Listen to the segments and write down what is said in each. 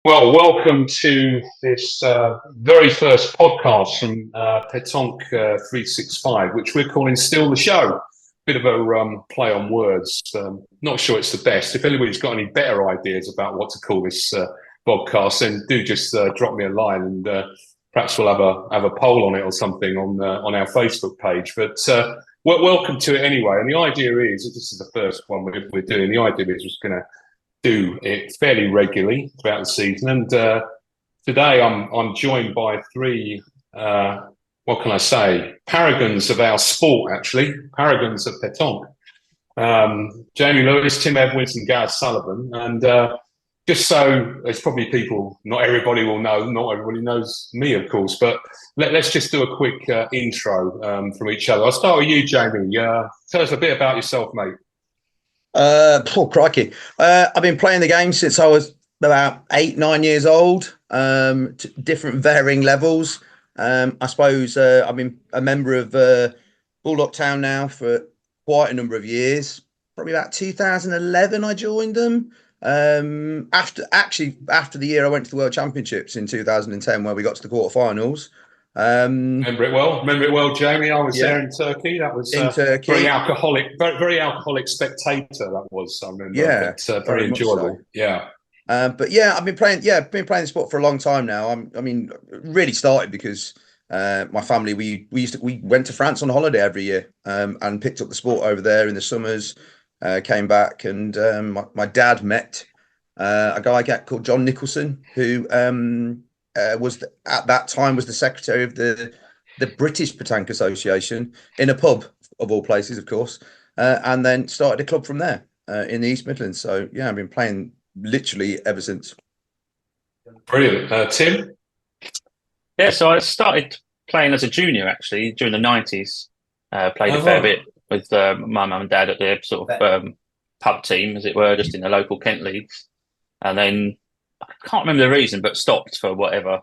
Well, welcome to this very first podcast from Pétanque 365, which we're calling Still the Show. Bit of a play on words. Not sure it's the best. If anybody's got any better ideas about what to call this podcast, then do just drop me a line, and perhaps we'll have a poll on it or something on our Facebook page. But welcome to it anyway. And the idea is, this is the first one we're doing. The idea is we're going to do it fairly regularly throughout the season. And today I'm joined by three, what can I say, paragons of our sport, actually, paragons of pétanque. Jamie Lewis, Tim Edwards and Gareth Sullivan. And just so there's probably people, not everybody will know, not everybody knows me, of course, but let's just do a quick intro from each other. I'll start with you, Jamie. Tell us a bit about yourself, mate. Poor crikey. I've been playing the game since I was about 8-9 years old, to different varying levels. I suppose I've been a member of Bulldog Town now for quite a number of years. Probably about 2011 I joined them. After the year I went to the World Championships in 2010, where we got to the quarterfinals. Remember it well, Jamie. I was there in Turkey. That was in Turkey. Very alcoholic spectator. That was, I remember. Yeah, but, very enjoyable. So. Yeah. But yeah, I've been playing the sport for a long time now. I mean, really started because my family we went to France on holiday every year, and picked up the sport over there in the summers. Came back, and my dad met a guy called John Nicholson, who at that time was the secretary of the British Pétanque Association, in a pub of all places, of course, and then started a club from there in the East Midlands. So yeah, I've been playing literally ever since. Brilliant. Tim? Yeah, so I started playing as a junior actually during the 90s. Played a fair bit with my mum and dad at their sort of pub team, as it were, just in the local Kent leagues, and then I can't remember the reason, but stopped for whatever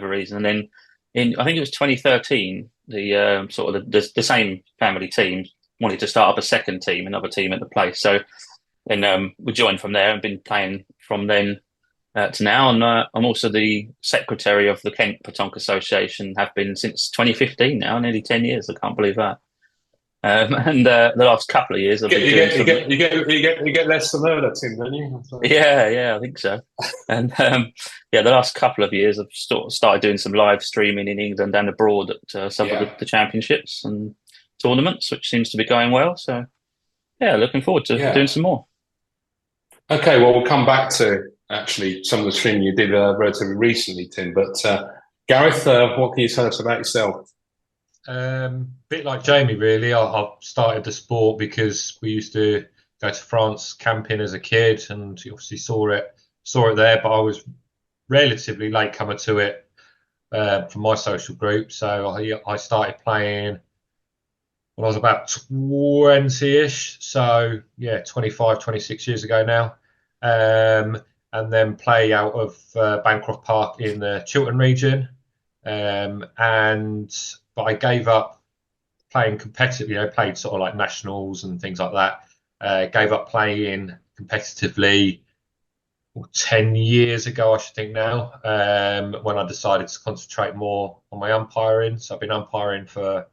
reason. And then I think it was 2013, the sort of the same family team wanted to start up a second team, another team at the place. So then we joined from there and been playing from then to now. And I'm also the secretary of the Kent Pétanque Association, have been since 2015 now, nearly 10 years. I can't believe that. And the last couple of years, I've been you get less than her, Tim, don't you? Yeah, I think so. And the last couple of years, I've started doing some live streaming in England and abroad at some of the championships and tournaments, which seems to be going well. So yeah, looking forward to doing some more. Okay, well, we'll come back to actually some of the streaming you did relatively recently, Tim. But Gareth, what can you tell us about yourself? Bit like Jamie, really. I started the sport because we used to go to France camping as a kid, and obviously saw it there. But I was relatively late comer to it from my social group. So I started playing when I was about 20-ish. So yeah, 25, 26 years ago now. And then play out of Bancroft Park in the Chiltern region, but I gave up playing competitively. Played sort of like nationals and things like that. Gave up playing competitively 10 years ago, I should think now, when I decided to concentrate more on my umpiring. So I've been umpiring for,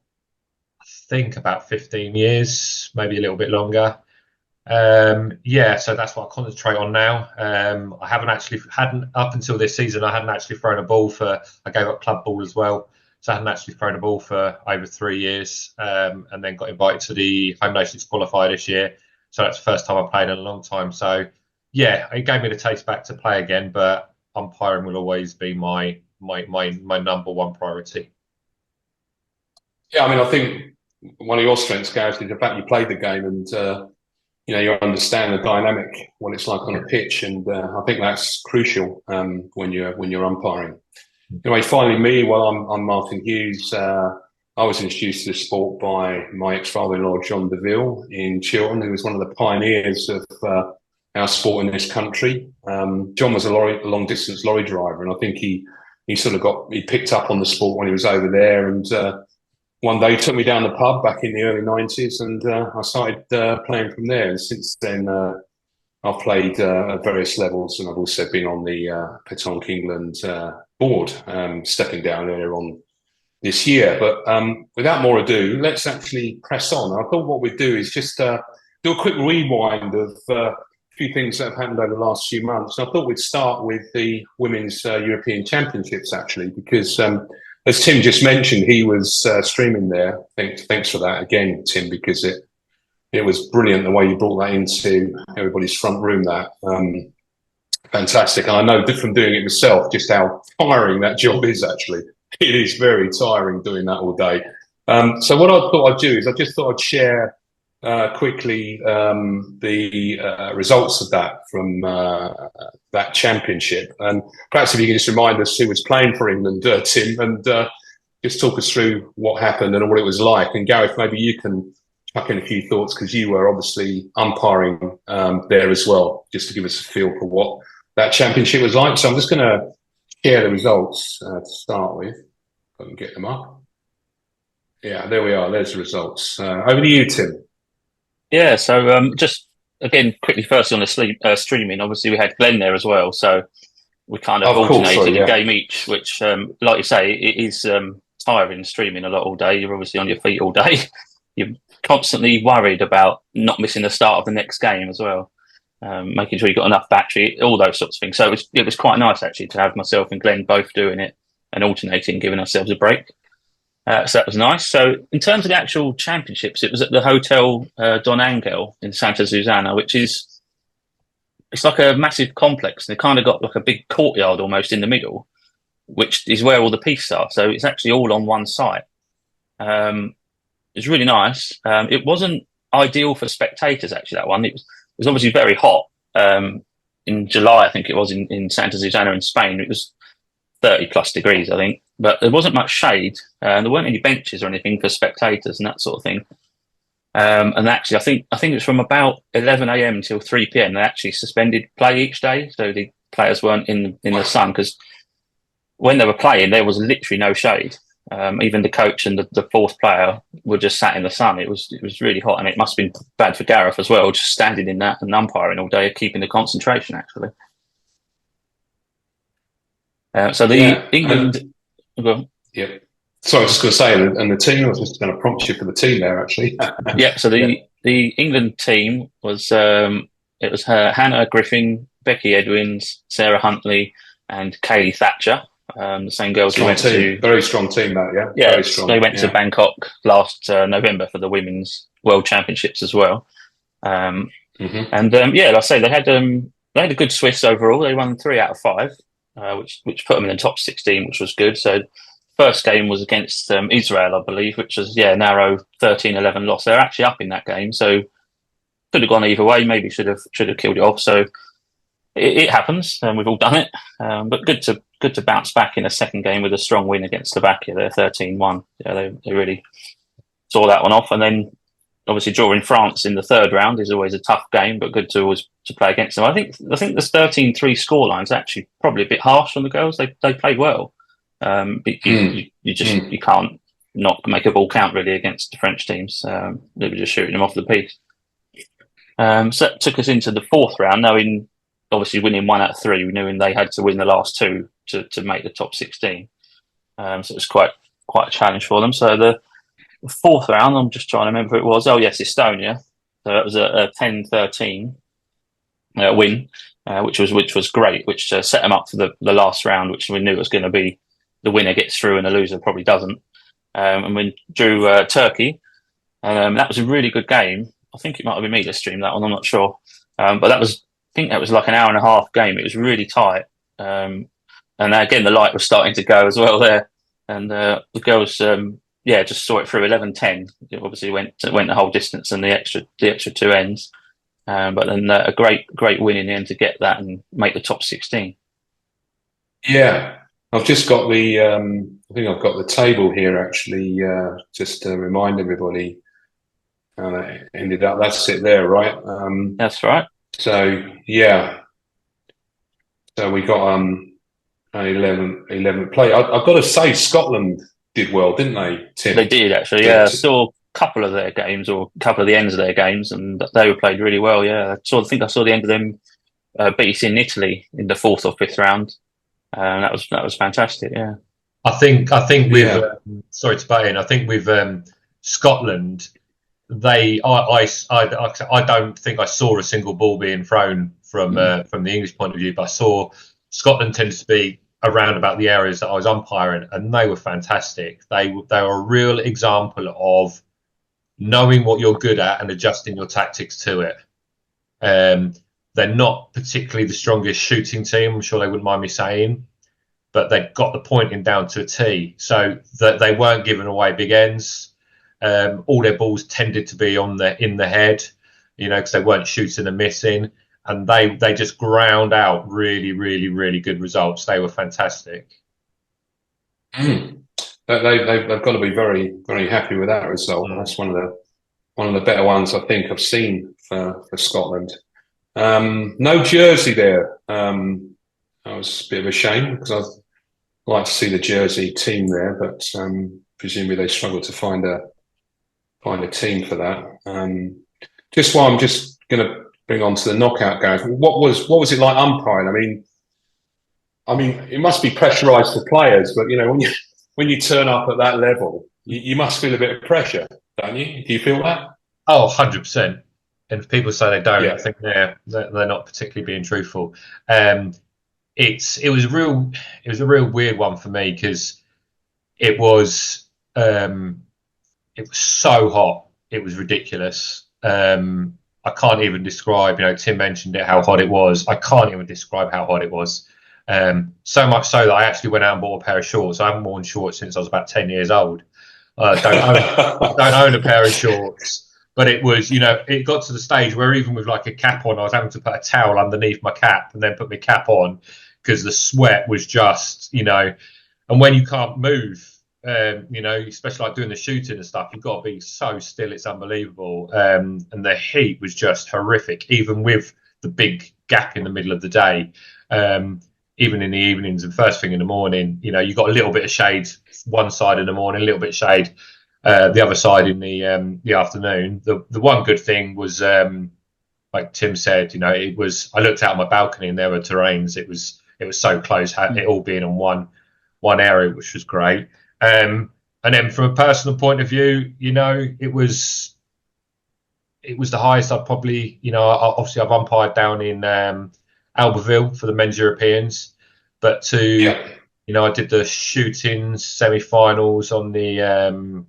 I think, about 15 years, maybe a little bit longer. So that's what I concentrate on now. I hadn't up until this season, I hadn't actually thrown a ball I gave up club ball as well. So I hadn't actually thrown a ball for over 3 years, and then got invited to the Home Nations qualifier this year. So that's the first time I played in a long time. So yeah, it gave me the taste back to play again, but umpiring will always be my number one priority. Yeah, I mean, I think one of your strengths, Gareth, is the fact you played the game and you understand the dynamic, what it's like on a pitch, and I think that's crucial when you're umpiring. Anyway, finally, me. Well, I'm Martin Hughes. I was introduced to the sport by my ex-father-in-law, John Deville, in Chiltern, who was one of the pioneers of our sport in this country. John was a long-distance lorry driver, and I think he picked up on the sport when he was over there. And one day he took me down the pub back in the early 90s, and I started playing from there. And since then, I've played at various levels, and I've also been on the Pétanque England board, stepping down earlier on this year. But without more ado, let's actually press on. I thought what we'd do is just do a quick rewind of a few things that have happened over the last few months. And I thought we'd start with the Women's European Championships, actually, because as Tim just mentioned, he was streaming there. Thanks for that again, Tim, because it was brilliant the way you brought that into everybody's front room. That fantastic, and I know from doing it myself just how tiring that job is. Actually, it is very tiring doing that all day. So what I thought I'd do is I just thought I'd share quickly the results of that from that championship, and perhaps if you can just remind us who was playing for England, Tim, and just talk us through what happened and what it was like. And Gareth, maybe you can chuck in a few thoughts because you were obviously umpiring there as well, just to give us a feel for what that championship was like. So I'm just going to share the results to start with. If I can get them up. Yeah, there we are. There's the results. Over to you, Tim. Yeah, so just again, quickly, first on the streaming, obviously we had Glenn there as well. So we kind of alternated a game each, which, like you say, it is tiring streaming a lot all day. You're obviously on your feet all day. You're constantly worried about not missing the start of the next game as well, making sure you've got enough battery, all those sorts of things. So it was quite nice actually to have myself and Glenn both doing it and alternating, giving ourselves a break. So that was nice. So in terms of the actual championships, it was at the Hotel Don Angel in Santa Susana, which is, it's like a massive complex. They kind of got like a big courtyard almost in the middle, which is where all the pistes are. So it's actually all on one site. It's really nice. It wasn't ideal for spectators, actually, that one. It was obviously very hot. In July, I think it was in Santa Susana in Spain. It was 30 plus degrees, I think. But there wasn't much shade. There weren't any benches or anything for spectators and that sort of thing. And actually, I think it was from about 11 a.m. until 3 p.m. They actually suspended play each day. So the players weren't in the sun because when they were playing, there was literally no shade. Even the coach and the fourth player were just sat in the sun. It was really hot, and it must have been bad for Gareth as well, just standing in that and umpiring all day, keeping the concentration actually. So the England, yeah. Sorry, I was just going to say, and the team. I was just going to prompt you for the team there actually. Yeah. So the England team was it was Hannah Griffin, Becky Edwins, Sarah Huntley, and Kaylee Thatcher. The same girls who went to very strong team that very strong. They went to Bangkok last November for the Women's World Championships as well. And like I say, they had a good Swiss overall. They won 3 out of 5, which put them in the top 16, which was good. So first game was against Israel, I believe, which was narrow 13-11 loss. They're actually up in that game, so could have gone either way. Maybe should have killed it off. So it happens, and we've all done it. But good to bounce back in a second game with a strong win against Slovakia. They're 13-1. Yeah, they really saw that one off. And then obviously drawing France in the third round is always a tough game, but good to play against them. I think the 13-3 scoreline is actually probably a bit harsh on the girls. They played well. You can't not make a ball count really against the French teams. They were just shooting them off the piece. So that took us into the fourth round, knowing obviously winning 1 out of 3. We knew they had to win the last 2 to make the top 16. So it was quite a challenge for them. So the fourth round, I'm just trying to remember who it was. Oh yes, Estonia. So it was a 10-13 win, which was great, which set them up for the last round, which we knew was going to be the winner gets through and the loser probably doesn't. And we drew Turkey. That was a really good game. I think it might have been me that streamed that one. I'm not sure. But I think that was like an hour and a half game. It was really tight. And again, the light was starting to go as well there. And the girls, just saw it through 11-10. It obviously went the whole distance and the extra 2 ends. But then a great win in the end to get that and make the top 16. Yeah. I've just got I think I've got the table here actually, just to remind everybody how that ended up. That's it there, right? That's right. So so we got 11 play. I've got to say Scotland did well, didn't they, Tim? They did actually. Yeah, I saw couple of their games or a couple of the ends of their games, and they were played really well. Yeah, I think I saw the end of them beating Italy in the fourth or fifth round. That was fantastic. Yeah, I think with sorry to butt in. I think with Scotland, I don't think I saw a single ball being thrown from the English point of view, but I saw Scotland tends to be around about the areas that I was umpiring, and they were fantastic. They were a real example of knowing what you're good at and adjusting your tactics to it. They're not particularly the strongest shooting team, I'm sure they wouldn't mind me saying, but they got the pointing down to a T, so that they weren't giving away big ends. All their balls tended to be in the head, because they weren't shooting and missing, and they just ground out really, really, really good results. They were fantastic. They've got to be very, very happy with that result. That's one of the better ones I think I've seen for Scotland. No jersey there. That was a bit of a shame because I'd like to see the Jersey team there, but presumably they struggled to find a team for that. Just while I'm just going to bring on to the knockout games, what was it like umpiring? I mean, it must be pressurised for players, but when you turn up at that level, you must feel a bit of pressure, don't you? Do you feel that? Oh, 100%. And if people say they don't, I think they're not particularly being truthful. It was a real weird one for me because it was so hot, it was ridiculous. I can't even describe. Tim mentioned it, how hot it was. I can't even describe how hot it was. So much so that I actually went out and bought a pair of shorts. I haven't worn shorts since I was about 10 years old. Don't own a pair of shorts. But it was, it got to the stage where even with like a cap on, I was having to put a towel underneath my cap and then put my cap on because the sweat was just, and when you can't move, especially like doing the shooting and stuff, you've got to be so still. It's unbelievable. And the heat was just horrific, even with the big gap in the middle of the day. Even in the evenings and first thing in the morning, you got a little bit of shade one side in the morning, a little bit of shade the other side in the afternoon. The one good thing was, like Tim said, it was. I looked out on my balcony and there were terrains. It was so close, it all being in one area, which was great. And then from a personal point of view, it was the highest I'd probably, obviously I've umpired down in Albertville for the men's Europeans, but I did the shooting semi-finals on the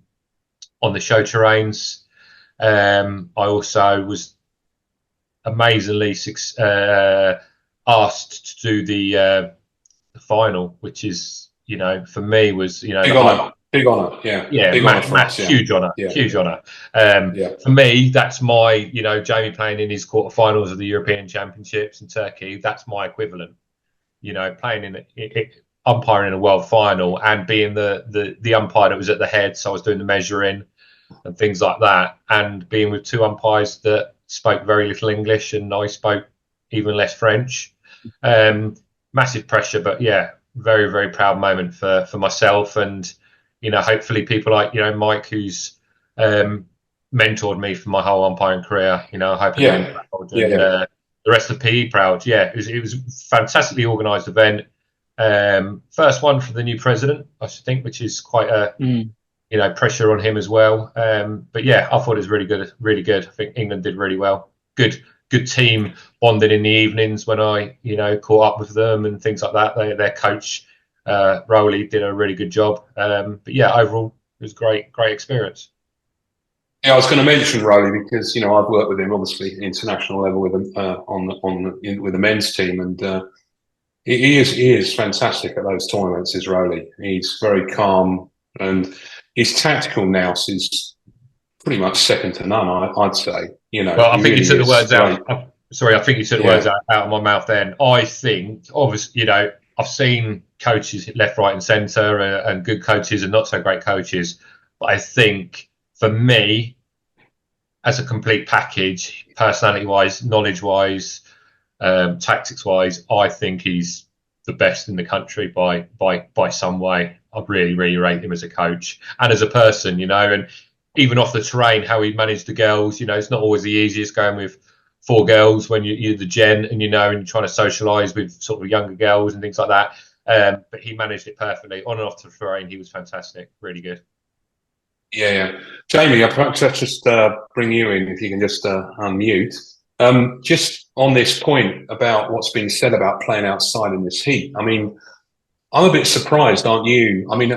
show terrains. I also was amazingly asked to do the final, which is, for me was, big honour, huge honour. For me, that's my, Jamie playing in his quarterfinals of the European Championships in Turkey. That's my equivalent, playing umpiring in a world final and being the umpire that was at the head. So I was doing the measuring and things like that, and being with two umpires that spoke very little English and I spoke even less French. Massive pressure, but very, very proud moment for myself, and hopefully people like Mike, who's mentored me for my whole umpiring career, hoping proud, and the rest of PE proud. It was a fantastically organised event. First one for the new president, I should think, which is quite a pressure on him as well. But I thought it was really good, really good. I think England did really well. Good team bonding in the evenings when I caught up with them and things like that. Their coach Rowley did a really good job. But overall it was great experience. I was going to mention Rowley because I've worked with him obviously international level with him with the men's team, and he is fantastic at those tournaments. Is Rowley? He's very calm, and his tactical nous is pretty much second to none. I'd say. Well, I think you took the words out. Sorry, I think you took the words out of my mouth. Then I think, obviously, I've seen coaches left, right, and centre, and good coaches and not so great coaches. But I think for me, as a complete package, personality-wise, knowledge-wise, tactics-wise, I think he's the best in the country by some way. I really, really rate him as a coach and as a person, and even off the terrain, how he managed the girls. It's not always the easiest going with 4 girls when you're the gen and and you're trying to socialise with sort of younger girls and things like that. But he managed it perfectly on and off the terrain. He was fantastic, really good. Yeah. Jamie, perhaps let's just bring you in if you can just unmute. Just on this point about what's been said about playing outside in this heat. I mean, I'm a bit surprised, aren't you? I mean,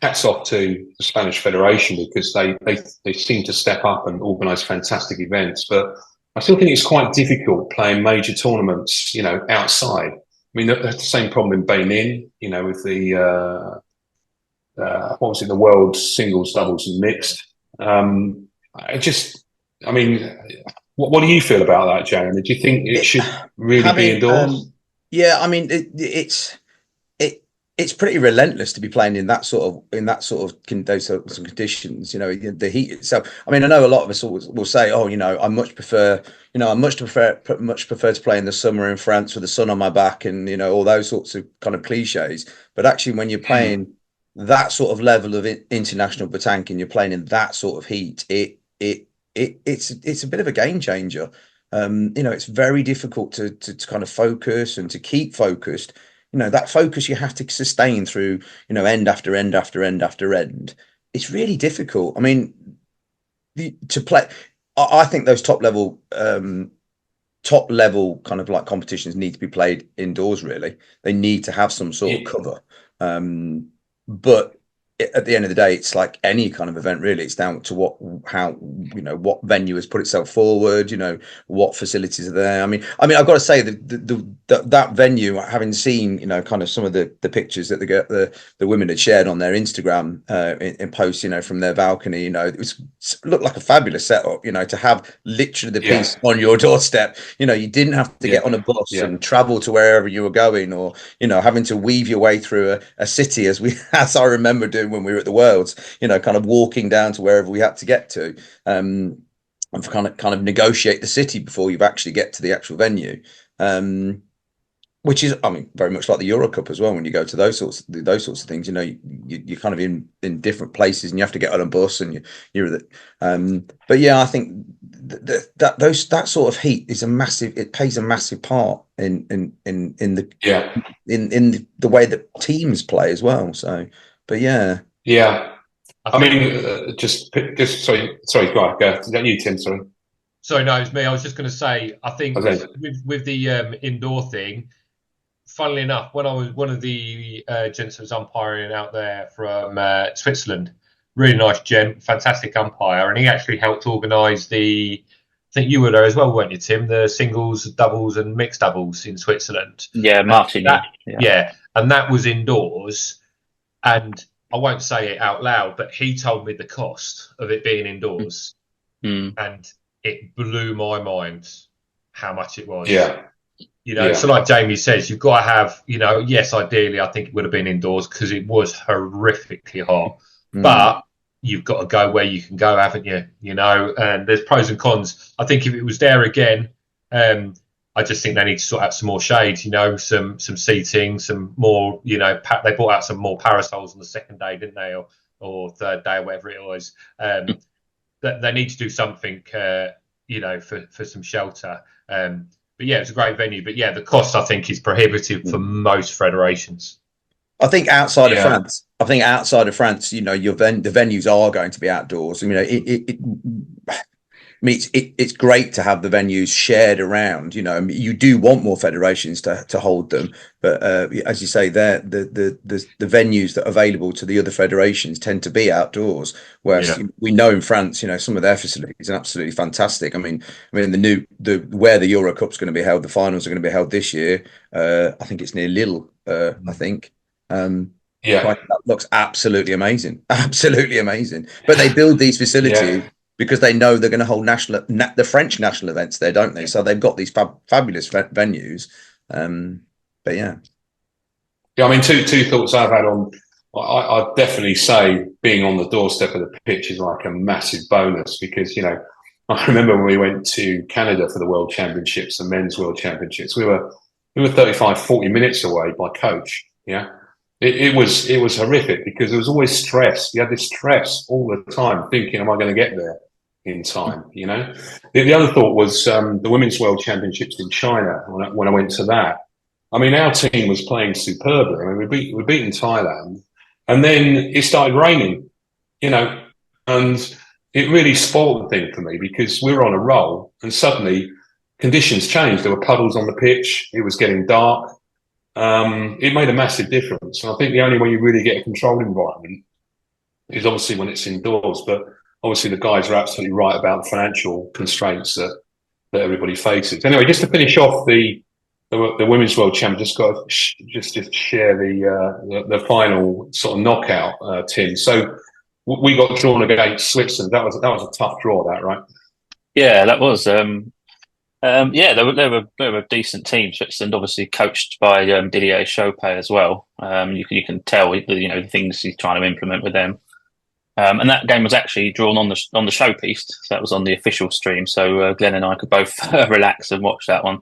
hats off to the Spanish Federation because they seem to step up and organise fantastic events. But I still think it's quite difficult playing major tournaments, outside. I mean, that's the same problem in Benin, with the what was it, the world singles, doubles, and mixed. What do you feel about that, Jeremy? Do you think it should really be indoors? Yeah, I mean, it's pretty relentless to be playing in that sort of those sorts of conditions. The heat itself. I mean, I know a lot of us will say, "Oh, I much prefer to play in the summer in France with the sun on my back," and all those sorts of kind of cliches. But actually, when you're playing that sort of level of international pétanque and you're playing in that sort of heat, it's a bit of a game changer. It's very difficult to kind of focus and to keep focused. That focus you have to sustain through, end after end after end after end. It's really difficult. I mean, to play, I think those top level kind of like competitions need to be played indoors. Really, they need to have some sort of cover. But at the end of the day, it's like any kind of event, really. It's down to what venue has put itself forward. What facilities are there. I mean, I've got to say that venue, having seen kind of some of the pictures that the women had shared on their Instagram in posts, from their balcony, it looked like a fabulous setup. To have literally the piece on your doorstep. You didn't have to get on a bus and travel to wherever you were going, or having to weave your way through a city as I remember doing when we were at the Worlds, kind of walking down to wherever we had to get to, and kind of negotiate the city before you actually get to the actual venue, which is, I mean, very much like the EuroCup as well. When you go to those sorts of things, you're kind of in different places and you have to get on a bus and but yeah, I think that sort of heat is it plays a massive part in the way that teams play as well. So. But yeah. I mean, just sorry. Go ahead. Is that you, Tim? Sorry, no, it's me. I was just going to say, I think with the indoor thing, funnily enough, when I was one of the gents that was umpiring out there from Switzerland, really nice gent, fantastic umpire, and he actually helped organise I think you were there as well, weren't you, Tim? The singles, doubles, and mixed doubles in Switzerland. Yeah, Martin. And that was indoors. And I won't say it out loud, but he told me the cost of it being indoors, and it blew my mind how much it was. So like Jamie says, you've got to have, yes, ideally, I think it would have been indoors because it was horrifically hot, but you've got to go where you can go, haven't you? And there's pros and cons. I think if it was there again, I just think they need to sort out some more shades, some seating, some more, they brought out some more parasols on the second day, didn't they? Or third day, or whatever it was. They need to do something, for some shelter. But yeah, it's a great venue. But yeah, the cost, I think, is prohibitive for most federations. I think outside of France, the venues are going to be outdoors. I mean, it's great to have the venues shared around. You do want more federations to hold them, but as you say, the venues that are available to the other federations tend to be outdoors. Whereas we know in France, some of their facilities are absolutely fantastic. I mean, where the EuroCup's going to be held, the finals are going to be held this year. I think it's near Lille. I think. That looks absolutely amazing, But they build these facilities. Because they know they're going to hold the French national events there, don't they? So they've got these fabulous venues. But yeah. I mean, two thoughts I've had on. I'd definitely say being on the doorstep of the pitch is like a massive bonus because I remember when we went to Canada for the World Championships, the Men's World Championships. We were 35, 40 minutes away by coach. Yeah. it was horrific because there was always stress. You had this stress all the time, thinking, "Am I going to get there in time?" You know. The other thought was the Women's World Championships in China. When I went to that, I mean, our team was playing superbly. I mean, we beaten Thailand, and then it started raining. You know, and it really spoiled the thing for me because we were on a roll, and suddenly conditions changed. There were puddles on the pitch. It was getting dark. It made a massive difference. And I think the only way you really get a controlled environment is obviously when it's indoors. But obviously the guys are absolutely right about the financial constraints that everybody faces. Anyway, just to finish off the Women's World Champ, just got to just share the final sort of knockout, Tim. So we got drawn against Switzerland. That was a tough draw, that, right? Yeah, that was. Yeah, they were a decent team. Switzerland, obviously coached by Didier Chopin as well. You can tell, the things he's trying to implement with them. And that game was actually drawn on the showpiece. So that was on the official stream. So Glenn and I could both relax and watch that one.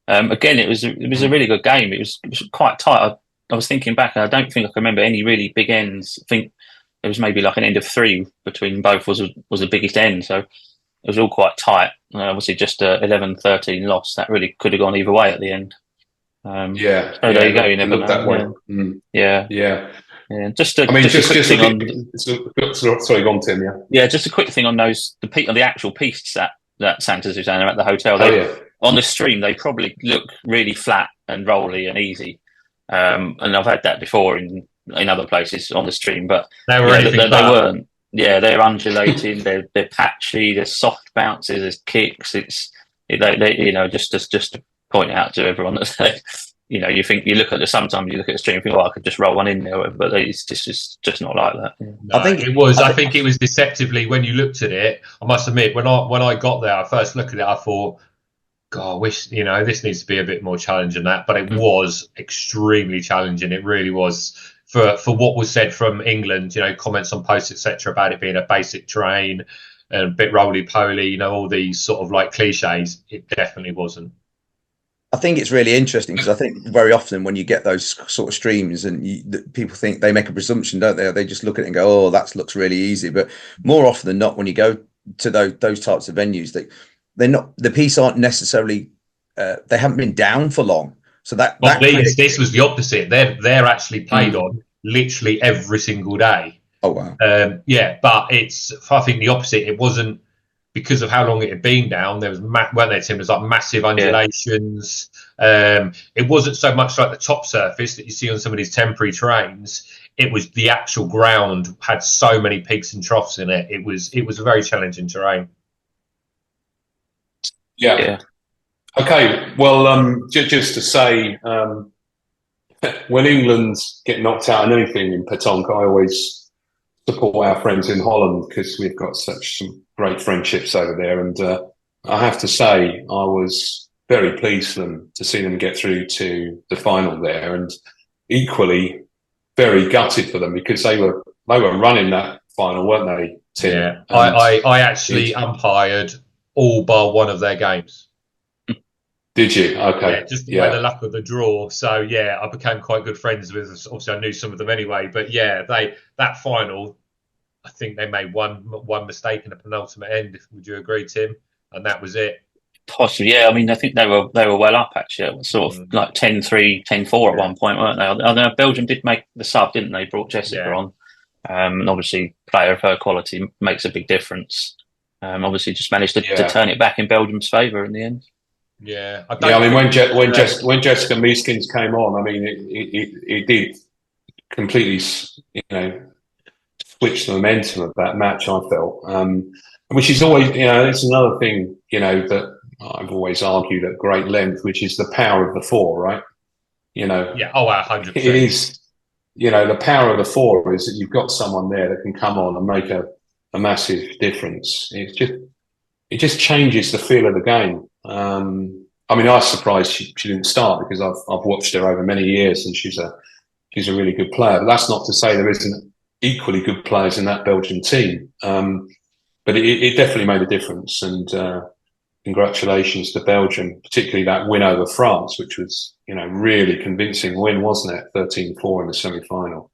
Again, it was a really good game. It was quite tight. I was thinking back, and I don't think I can remember any really big ends. I think there was maybe like an end of 3 between both was the biggest end. So it was all quite tight. Obviously, just a 11-13 loss. That really could have gone either way at the end. So there you go. You never know. That way. Yeah. Just a quick thing on. Sorry, go on, Tim. Yeah. Yeah, just a quick thing on the actual pistes that Santa Susana at the hotel. On the stream, they probably look really flat and rolly and easy. And I've had that before in other places on the stream, but they weren't. Yeah, they're undulating, they're patchy, there's soft bounces, there's kicks. Just to point out to everyone that sometimes you look at the stream and think, I could just roll one in there, but it's just not like that. Yeah. No, I think it was deceptively when you looked at it. I must admit, when I got there, I first looked at it, I thought, God, I wish this needs to be a bit more challenging than that. But it was extremely challenging. It really was. For what was said from England, comments on posts, etc., about it being a basic terrain and a bit roly-poly, all these sort of like cliches, it definitely wasn't. I think it's really interesting because I think very often when you get those sort of streams and people think they make a presumption, don't they? They just look at it and go, "Oh, that looks really easy." But more often than not, when you go to those types of venues, they're not, the piece aren't necessarily, they haven't been down for long. So this was the opposite. They're actually played on literally every single day. Oh wow. But I think the opposite. It wasn't because of how long it had been down. There was Tim, was like massive undulations. It wasn't so much like the top surface that you see on some of these temporary terrains. It was the actual ground had so many peaks and troughs in it. It was a very challenging terrain. Yeah. Okay, well, just to say, when England get knocked out in anything in pétanque, I always support our friends in Holland because we've got some great friendships over there. And I have to say, I was very pleased to see them get through to the final there, and equally very gutted for them because they were running that final, weren't they, Tim? Yeah, I actually umpired all bar one of their games. Did you? Okay. Yeah, just by the luck of the draw. So yeah, I became quite good friends with. Obviously, I knew some of them anyway. But yeah, that final, I think they made one mistake in the penultimate end. Would you agree, Tim? And that was it. Possibly, yeah. I mean, I think they were well up actually. It was sort of like 10-3, 10-4 at one point, weren't they? I know Belgium did make the sub, didn't they? Brought Jessica on, and obviously, player of her quality makes a big difference. Obviously, just managed to turn it back in Belgium's favour in the end. Yeah, I mean, when Jessica Meeskins came on, I mean, it did completely, switch the momentum of that match. I felt, which is always, it's another thing, that I've always argued at great length, which is the power of the four, right? Yeah. Oh, 100%. It is, the power of the four is that you've got someone there that can come on and make a massive difference. It just changes the feel of the game. I mean, I was surprised she didn't start because I've watched her over many years and she's a really good player. But that's not to say there isn't equally good players in that Belgian team. But it definitely made a difference. And congratulations to Belgium, particularly that win over France, which was really convincing win, wasn't it? 13-4 in the semi-final.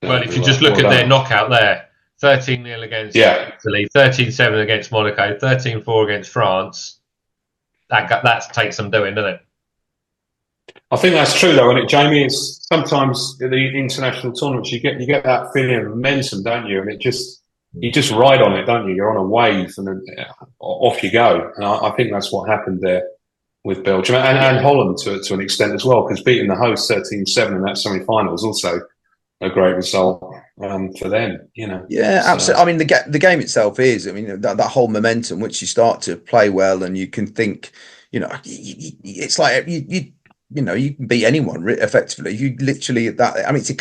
Well, if you just look at their knockout there, 13-0 against Italy, 13-7 against Monaco, 13-4 against France. That takes some doing, doesn't it? I think that's true, though, and Jamie, is sometimes in the international tournaments you get that feeling of momentum, don't you? And you just ride on it, don't you? You're on a wave, and then off you go. And I think that's what happened there with Belgium and Holland to an extent as well, because beating the host 13-7 in that semi-final was also a great result for them. Yeah, absolutely. I mean, the game itself is. I mean, that whole momentum, once you start to play well, and you can think, it's like you can beat anyone effectively. You literally that. I mean, it's a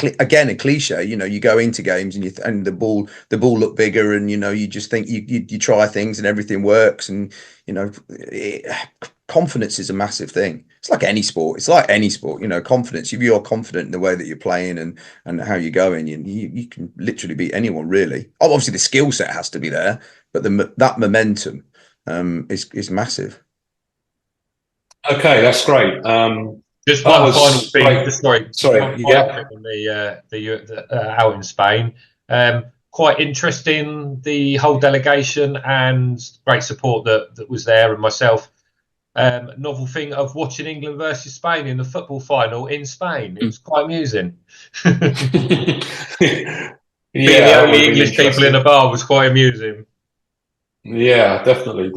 cliche. You go into games and the ball look bigger, and you just think you try things and everything works, and confidence is a massive thing. It's like any sport. Confidence. If you're confident in the way that you're playing and how you're going, you can literally beat anyone, really. Obviously, the skill set has to be there, but that momentum is massive. Okay, that's great. Just one final thing. Sorry. On the out in Spain. Quite interesting, the whole delegation, and great support that was there, and myself. Novel thing of watching England versus Spain in the football final in Spain. It was quite amusing. The only English people in the bar was quite amusing. Yeah, definitely.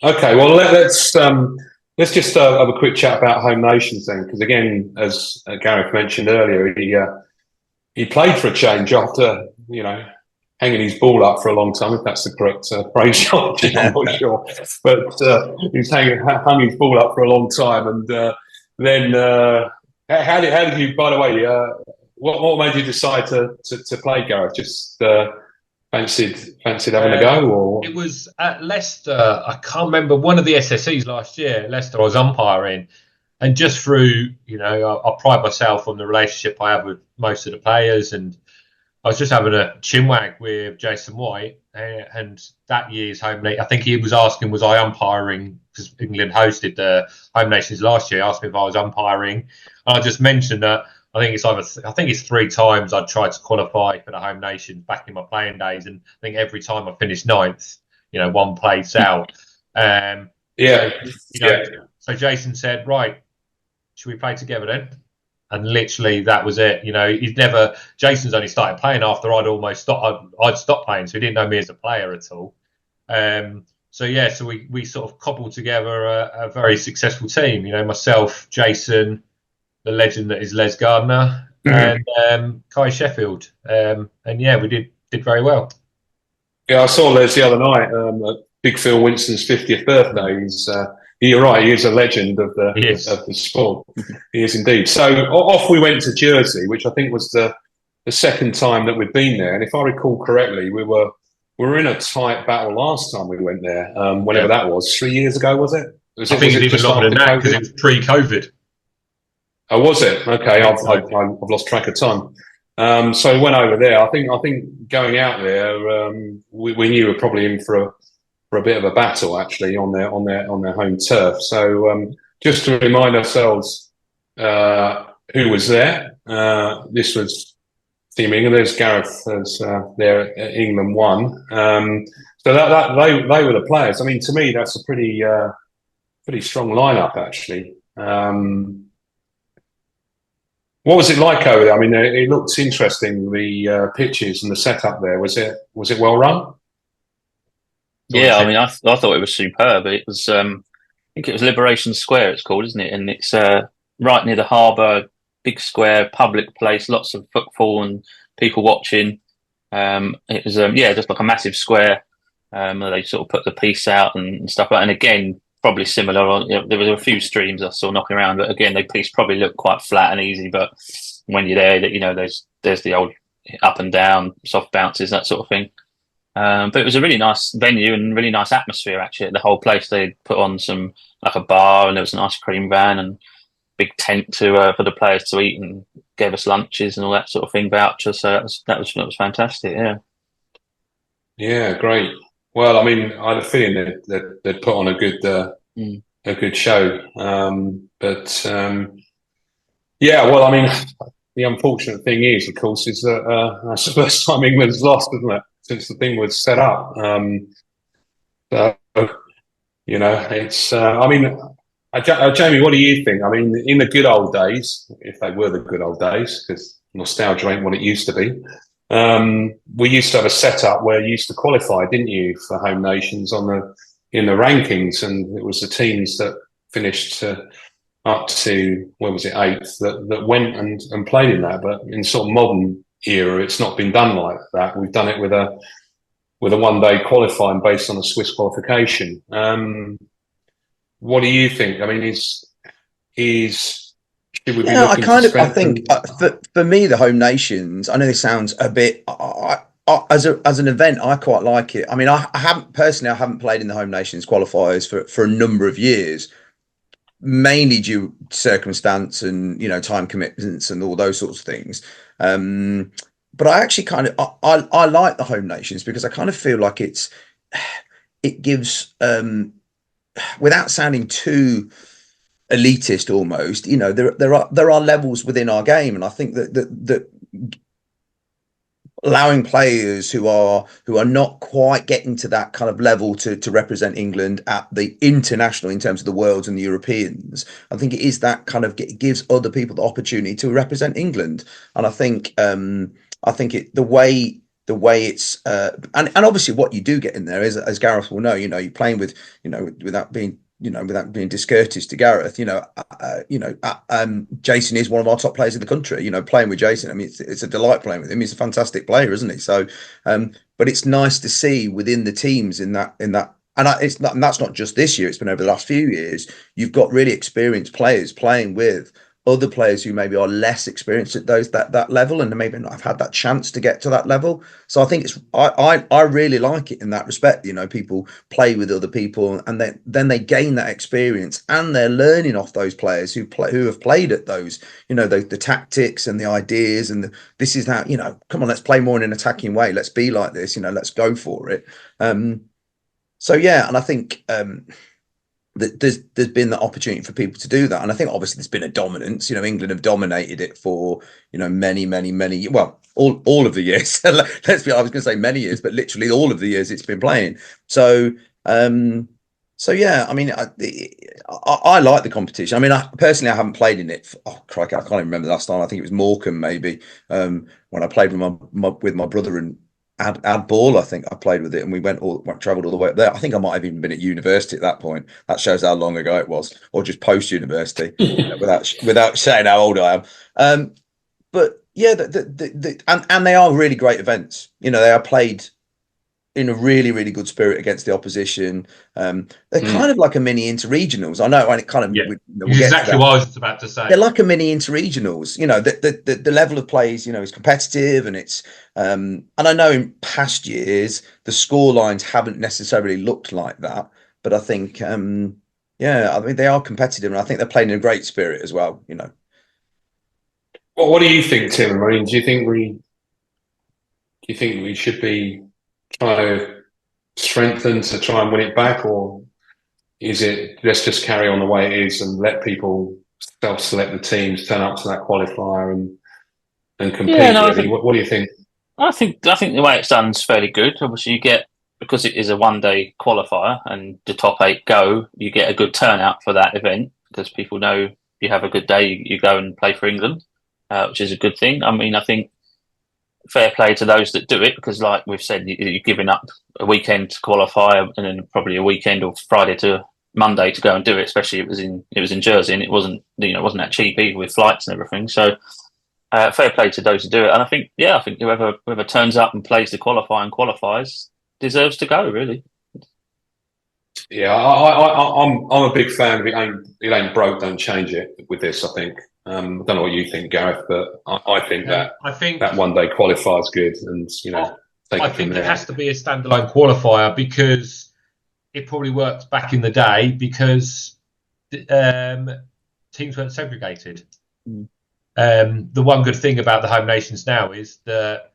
Okay, well let's just have a quick chat about home nations then, because again, as Gareth mentioned earlier, he played for a change after hanging his ball up for a long time, if that's the correct phrase. I'm not sure, but he's hung his ball up for a long time, and then how did you? By the way, what made you decide to play, Gareth? Just fancied having a go, or it was at Leicester. I can't remember, one of the SSEs last year. Leicester, I was umpiring, and just through I pride myself on the relationship I have with most of the players, and I was just having a chinwag with Jason White, and that year's home nation, I think he was asking, was I umpiring, because England hosted the home nations last year, asked me if I was umpiring, and I just mentioned that I think it's 3 times I'd tried to qualify for the home nations back in my playing days, and I think every time I finished 9th, one place out. So Jason said, right, should we play together then? And literally that was it. Jason's only started playing after I'd stopped playing, so he didn't know me as a player at all. So we sort of cobbled together a very successful team. Myself, Jason, the legend that is Les Gardner, and Kai Sheffield. We did very well. Yeah, I saw Les the other night at Big Phil Winston's 50th birthday. You're right, he is a legend of the sport. He is indeed. So off we went to Jersey, which I think was the second time that we'd been there. And if I recall correctly, we were in a tight battle last time we went there, whenever that was. 3 years ago, was it? I think it's even longer than that, because it was pre-COVID. Oh, was it? Okay, I've lost track of time. So we went over there. I think going out there, we knew we were probably in for a bit of a battle, actually, on their home turf. So just to remind ourselves who was there, this was Team England. There's Gareth there at England 1. So that they were the players. I mean, to me, that's a pretty strong lineup, actually. What was it like over there? I mean, it looked interesting, the pitches and the setup there. Was it well run? Yeah, I mean, I thought it was superb. It was, I think it was Liberation Square, it's called, isn't it? And it's right near the harbour, big square, public place, lots of football and people watching. It was, just like a massive square. Where they sort of put the piece out and stuff like that. And again, probably similar. There were a few streams I saw knocking around, but again, the piece probably looked quite flat and easy. But when you're there, there's the old up and down, soft bounces, that sort of thing. But it was a really nice venue and really nice atmosphere, actually, at the whole place. They put on like a bar, and there was an ice cream van and big tent for the players to eat, and gave us lunches and all that sort of thing, vouchers. So that was fantastic. Yeah, great. Well, I mean, I had a feeling that they'd put on a good show. But Yeah, well, I mean, the unfortunate thing is, of course, is that that's the first time England's lost, isn't it, since the thing was set up. So, it's. I mean, Jamie, what do you think? I mean, in the good old days, if they were the good old days, because nostalgia ain't what it used to be. We used to have a setup where you used to qualify, didn't you, for home nations in the rankings, and it was the teams that finished up to, where was it, eighth, that went and played in that. But in sort of modern era, it's not been done like that. We've done it with a one-day qualifying based on a Swiss qualification. What do you think? I mean, should we be looking to strengthen? I think for me, the home nations, I know this sounds a bit, as an event, I quite like it. I mean, I haven't played in the home nations qualifiers for a number of years, mainly due to circumstance and time commitments and all those sorts of things. But I actually I like the home nations because I kind of feel like it gives, without sounding too elitist almost, there are levels within our game, and I think that allowing players who are not quite getting to that kind of level to represent England at the international, in terms of the worlds and the Europeans, I think it is that kind of, it gives other people the opportunity to represent England. And I think the way it's and obviously what you do get in there is, as Gareth will know, you're playing with, without being discourteous to Gareth, Jason is one of our top players in the country. Playing with Jason, I mean, it's a delight playing with him. He's a fantastic player, isn't he? So, but it's nice to see within the teams in that, and that's not just this year. It's been over the last few years. You've got really experienced players playing with other players who maybe are less experienced at that level, and maybe not have had that chance to get to that level. So I think I really like it in that respect. People play with other people, and then they gain that experience, and they're learning off those players who have played at those, the tactics and the ideas, and this is how, come on, let's play more in an attacking way. Let's be like this, let's go for it. So yeah, and I think there's been the opportunity for people to do that, and I think obviously there's been a dominance. England have dominated it for many, well, all of the years. Let's be, I was going to say many years, but literally all of the years it's been playing. So yeah, I mean, I like the competition. I mean, I personally haven't played in it. Crikey, I can't even remember the last time. I think it was Morecambe maybe, when I played with my brother and Ad Ball. I think I played with it, and we travelled all the way up there. I think I might have even been at university at that point. That shows how long ago it was, or just post university, without saying how old I am. But yeah, and they are really great events. They are played in a really, really good spirit against the opposition. They're kind of like a mini interregionals. I know, and it kind of we'll exactly what I was about to say. They're like a mini interregionals. The level of play is is competitive, and it's and I know in past years the score lines haven't necessarily looked like that, but I think I mean they are competitive, and I think they're playing in a great spirit as well. Well, what do you think, Tim? I mean, do you think we should be trying to strengthen to try and win it back, or is it let's just carry on the way it is and let people self-select the teams, turn up to that qualifier and compete? Yeah, no, really? What do you think? I think the way it's done is fairly good. Obviously, you get, because it is a one-day qualifier and the top 8 go, you get a good turnout for that event because people know you have a good day, you go and play for England, which is a good thing. I mean, I think fair play to those that do it, because like we've said, you're giving up a weekend to qualify and then probably a weekend or Friday to Monday to go and do it, especially it was in Jersey, and it wasn't that cheap either with flights and everything. So fair play to those who do it. And I think whoever turns up and plays the qualify and qualifies deserves to go, really. Yeah, I'm a big fan of it. It ain't broke, don't change it with this, I think. I don't know what you think, Gareth, but I think that one day qualifier is good, and I think it has to be a standalone qualifier because it probably worked back in the day because teams weren't segregated. The one good thing about the home nations now is that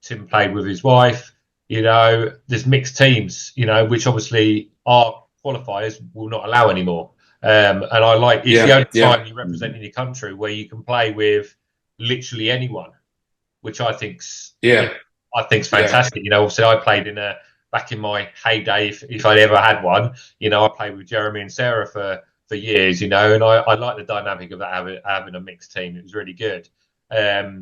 Tim played with his wife. There's mixed teams. Which obviously our qualifiers will not allow anymore. And I like it's Yeah, the only yeah. time you're representing your country where you can play with literally anyone, which I think's fantastic. You know, obviously I played back in my heyday, if I'd ever had one. You know, I played with Jeremy and Sarah for years. You know, and I like the dynamic of that having a mixed team. It was really good. Yeah,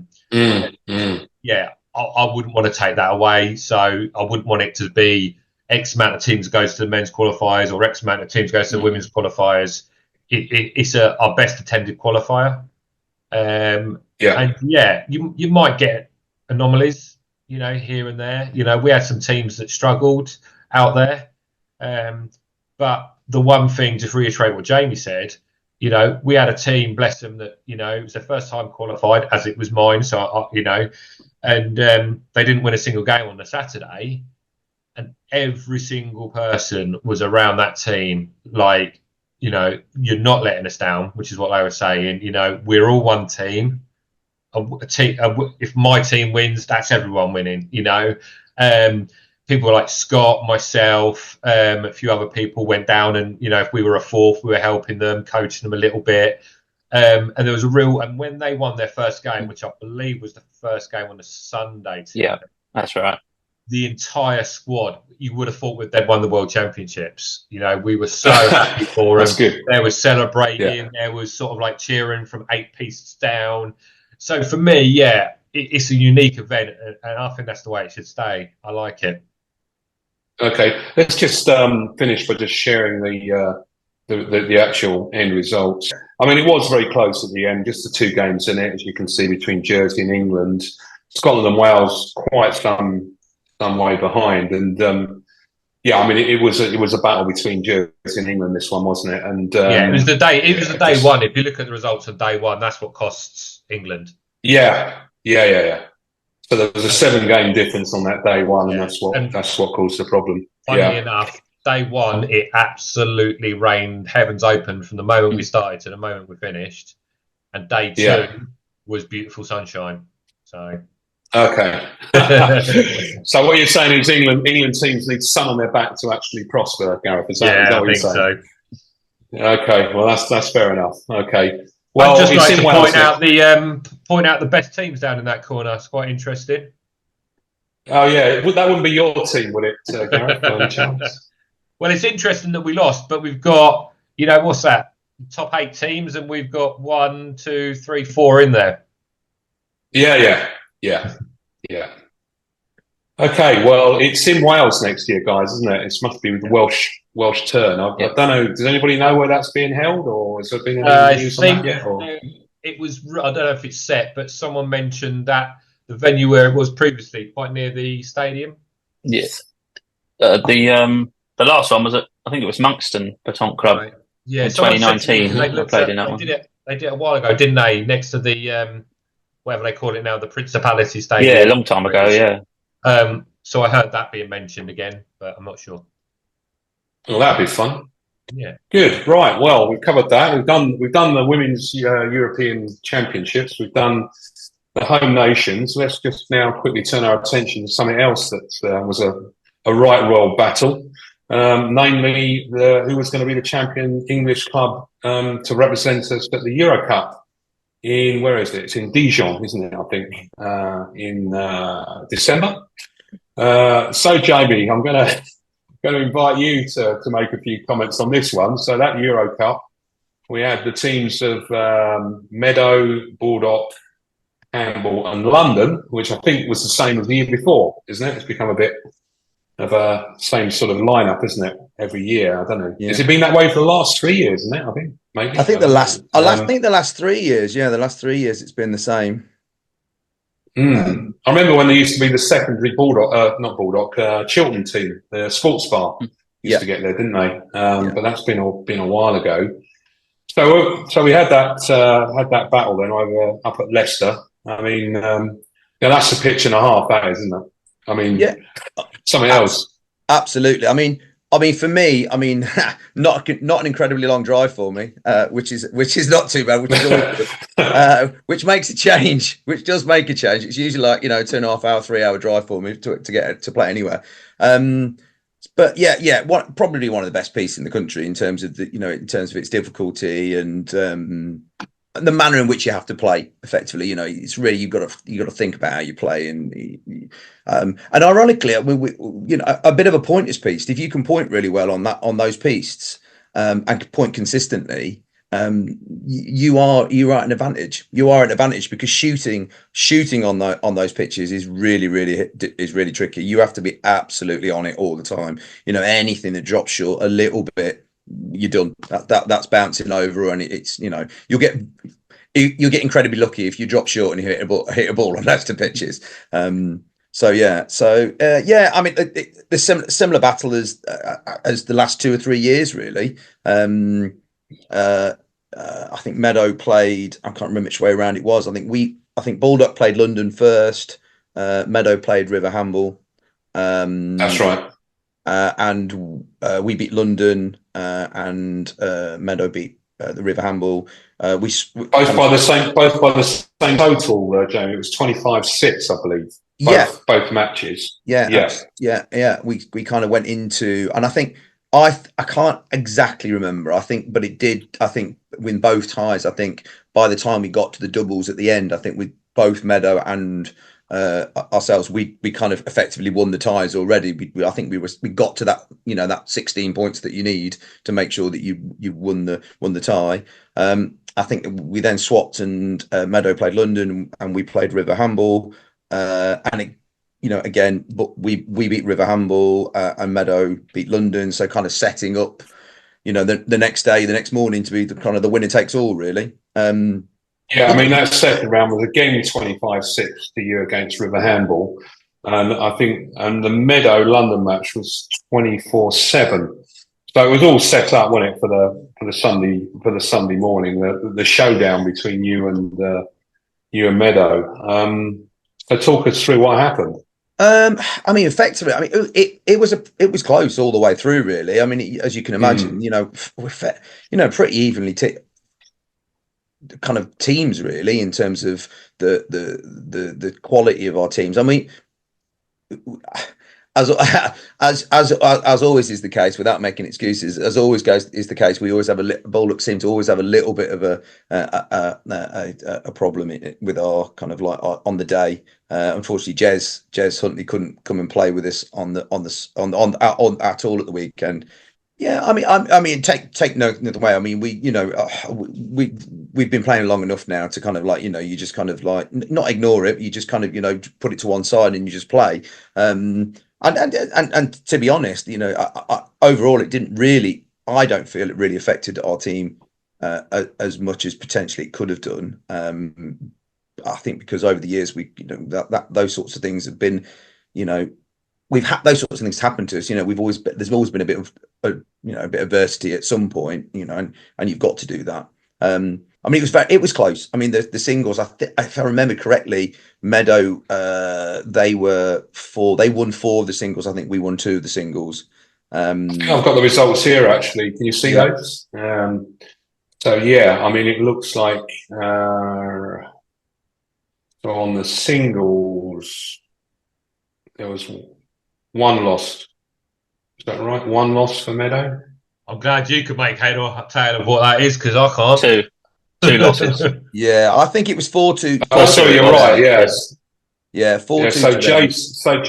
I wouldn't want to take that away. So I wouldn't want it to be X amount of teams goes to the men's qualifiers or X amount of teams goes to the women's qualifiers. It's our best attended qualifier. And yeah, you might get anomalies, you know, here and there. You know, we had some teams that struggled out there. But the one thing, just reiterate what Jamie said, you know, we had a team, bless them, that, you know, it was their first time qualified, as it was mine. So, you know, and they didn't win a single game on the Saturday. And every single person was around that team like, you know, you're not letting us down, which is what they were saying. You know, we're all one team. If my team wins, that's everyone winning, you know. People like Scott, myself, a few other people went down and, you know, if we were a fourth, we were helping them, coaching them a little bit. And there was and when they won their first game, which I believe was the first game on a Sunday. Yeah, that's right. The entire squad, you would have thought they'd won the World Championships. You know, we were so happy for them. That's good. There was celebrating. There was sort of like cheering from 8 pieces down. So for me, yeah, it's a unique event, and I think that's the way it should stay. I like it. Okay, let's just finish by just sharing the actual end results. I mean, it was very close at the end, just the 2 games in it, as you can see, between Jersey and England. Scotland and Wales quite some way behind, and yeah, I mean, it was a battle between Jersey and England. This one, wasn't it? And yeah, it was the day. It was the day one. If you look at the results of day one, that's what costs England. Yeah. So there was a 7-game difference on that day one, and that's what caused the problem. Funnily enough, day one, it absolutely rained heavens open from the moment we started to the moment we finished, and day 2 was beautiful sunshine. So. Okay. So what you're saying is England teams need sun on their back to actually prosper, Gareth. Is that what you're saying? So. Okay. Well, that's fair enough. Okay. Well, I'd just like to point out the best teams down in that corner. It's quite interesting. Oh yeah, that wouldn't be your team, would it, Gareth? By any chance? Well, it's interesting that we lost, but we've got, you know, what's that? Top 8 teams, and we've got 1, 2, 3, 4 in there. Yeah. Okay, well, it's in Wales next year, guys, isn't it? It must be with the Welsh turn. I don't know. Does anybody know where that's being held, or has there been any news on that yet? It was. I don't know if it's set, but someone mentioned that the venue where it was previously, quite near the stadium. Yes. The last one was I think it was Monkston Pétanque Club. Right. Yeah, 2019. They played in that one. They did it a while ago, didn't they? Next to the whatever they call it now, the Principality Stadium. Yeah, a long time ago. Yeah. So I heard that being mentioned again, but I'm not sure. Well, that'd be fun. Yeah. Good. Right. Well, we've covered that. We've done the women's European Championships. We've done the home nations. Let's just now quickly turn our attention to something else that was a right royal battle. Namely, who was going to be the champion English club to represent us at the EuroCup in, where is it? It's in Dijon, isn't it? I think in December. So, Jamie, I'm going to invite you to make a few comments on this one. So that EuroCup, we had the teams of Meadow, Baldock, Campbell and London, which I think was the same as the year before, isn't it? It's become a bit of a same sort of lineup, isn't it? Every year, I don't know. Yeah. Has it been that way for the last 3 years? Isn't it? I think maybe. I think the last 3 years. Yeah, the last 3 years it's been the same. I remember when there used to be the secondary Chiltern team, the sports bar used to get there, didn't they? But that's been a while ago. So we had that battle then over up at Leicester. I mean, that's a pitch and a half, that is, isn't it? I mean, something else. Absolutely. I mean, for me, not an incredibly long drive for me, which is not too bad, which is always good, which makes a change, which does make a change. It's usually like 2.5 hour, 3 hour drive for me to get to play anywhere. but yeah, probably one of the best pieces in the country in terms of in terms of its difficulty and the manner in which you have to play effectively. It's really you got to think about how you play, and ironically, I mean, a bit of a pointers piece. If you can point really well on those pistes and point consistently, you are at an advantage. You are at an advantage because shooting on those pitches is really tricky. You have to be absolutely on it all the time. Anything that drops short a little bit, you're done. That's bouncing over, and it's you'll get incredibly lucky if you drop short and you hit a ball on most of the pitches. I mean, the similar battle as the last 2 or 3 years, really. I think Meadow played. I can't remember which way around it was. I think Baldock played London first. Meadow played Riverhamble. That's right. And we beat London, and Meadow beat the Riverhamble. Both by the same total, Jamie. It was 25-6, I believe. Both matches. Yeah. We kind of went into, and I think I can't exactly remember. I think win both ties. I think by the time we got to the doubles at the end, I think with both Meadow and ourselves, we kind of effectively won the ties already. I think we got to that that 16 points that you need to make sure that you won the tie. I think we then swapped, and Meadow played London and we played Riverhamble, and it, again, but we beat Riverhamble and Meadow beat London, so kind of setting up the next morning to be the kind of the winner takes all, really. Yeah, I mean, that second round was again 25-6 to you against Riverhamble. And I think the Meadow London match was 24-7. So it was all set up, wasn't it, for the Sunday morning, the showdown between you and Meadow. So talk us through what happened. I mean, effectively, it was close all the way through, really. I mean, as you can imagine, we're pretty evenly kind of teams, really, in terms of the quality of our teams. I mean, as always is the case, without making excuses, as always is the case, we always have Baldock seem to always have a little bit of a problem with our kind of like on the day. Unfortunately, Jez Huntley couldn't come and play with us at all at the weekend. Yeah, I mean, take no other way. I mean, we've been playing long enough now to kind of like you just kind of like not ignore it. You just kind of put it to one side and you just play. And to be honest, overall, it didn't really. I don't feel it really affected our team as much as potentially it could have done. I think because over the years that those sorts of things have been, we've had those sorts of things happen to us. There's always been a bit of a bit of adversity at some point, and you've got to do that. I mean, it was close. I mean, the singles, if I remember correctly, Meadow, they won 4 of the singles. I think we won 2 of the singles. I've got the results here, actually. Can you see those? So yeah, I mean, it looks like so on the singles there was 1 loss. Is that right? 1 loss for Meadow. I'm glad you could make head or tail of what that is, because I can't. 2 losses. Yeah, I think it was 4-2. Oh, sorry, you're right. Yes. Yeah, 4-2. Yeah, so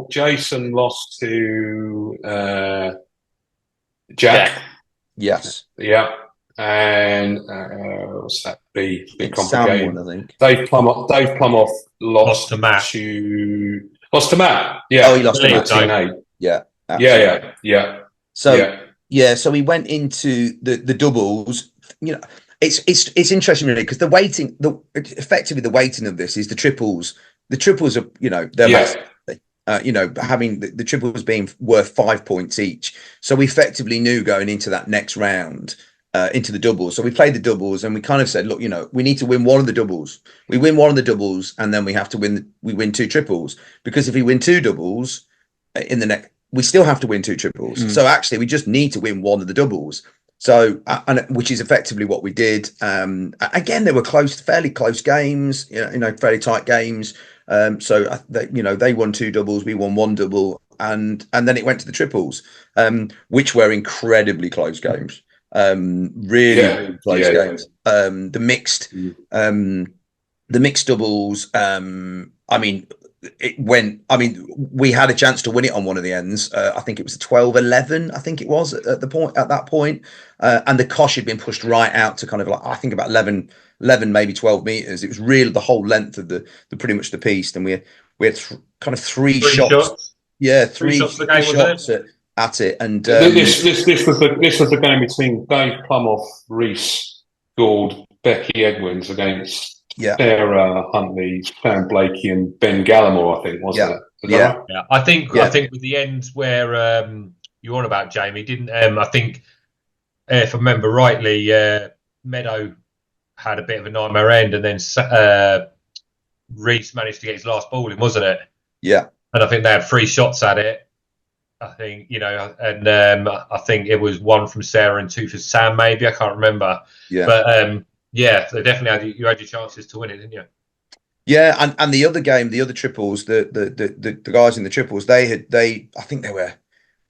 Jason lost to Jack. Yes. Yeah. And what's that? Be complicated. I think Dave Plumoff lost to Matt. Lost to Matt. Yeah. Oh, he lost to Matt. 14-8. Yeah. Absolutely. Yeah. So we went into the doubles. It's interesting, really, because the weighting of this is the triples. The triples are, they're massive. Having the triples being worth 5 points each. So we effectively knew going into that next round, into the doubles. So we played the doubles and we kind of said, look, we need to win one of the doubles. We win one of the doubles and then we have to win 2 triples, because if we win 2 doubles in the next, we still have to win 2 triples. So actually we just need to win one of the doubles. So, which is effectively what we did. Again, they were fairly close games, fairly tight games. So they won 2 doubles, we won 1 double, and then it went to the triples, which were incredibly close games. Really close games. The mixed doubles. We had a chance to win it on one of the ends. I think it was 12-11. I think it was at that point, and the kosh had been pushed right out to kind of like, I think about 11 maybe 12 meters. It was really the whole length of the pretty much the piece, and we had kind of three shots. Yeah, three shots at it. And this was the game between Dave Plumhoff, Reese Gould, Becky Edwins against Sarah Huntley, Sam Blakey, and Ben Gallimore, I think, wasn't it? Right? Yeah. I think with the end where you're on about, Jamie, didn't I think if I remember rightly, Meadow had a bit of a nightmare end, and then Reese managed to get his last ball in, wasn't it? Yeah. And I think they had 3 shots at it. I think, and I think it was 1 from Sarah and 2 for Sam, maybe. I can't remember. Yeah. But so definitely you had your chances to win it, didn't you? Yeah, and the other game, the other triples, the guys in the triples, I think they were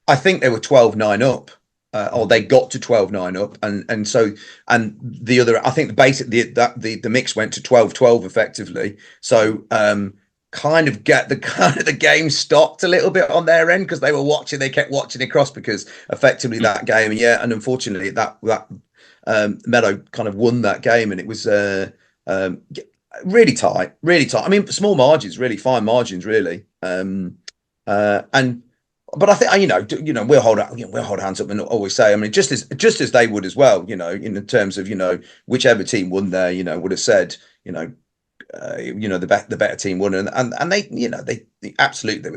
12-9 up, or they got to 12-9 up, and the other, I think the mix went to 12-12 effectively. So the game stopped a little bit on their end because they kept watching across, because effectively that game, and unfortunately that Meadow kind of won that game, and it was really tight. I mean, small margins, really fine margins, really. But I think we'll hold hands up and always say, I mean, just as they would as well, in terms of whichever team won there, would have said, the better team won, and they absolutely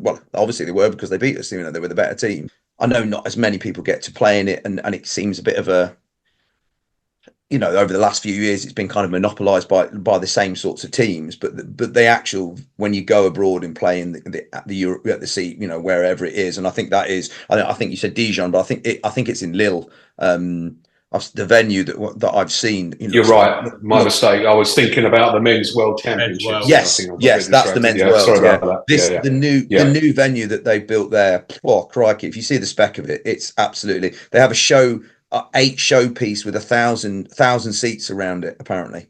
well, obviously they were, because they beat us, they were the better team. I know not as many people get to play in it, and it seems a bit of a, over the last few years, it's been kind of monopolised by the same sorts of teams. But the actual, when you go abroad and play in at the sea, wherever it is, and I think that is, I think you said Dijon, but I think it's in Lille. The venue that I've seen. You're right. My mistake. I was thinking about the men's world championship. Yes, that's the men's world. Sorry about that. The new venue that they built there. Oh crikey! If you see the spec of it, it's absolutely. They have a show. 8 showpiece with 1,000 seats around it, apparently.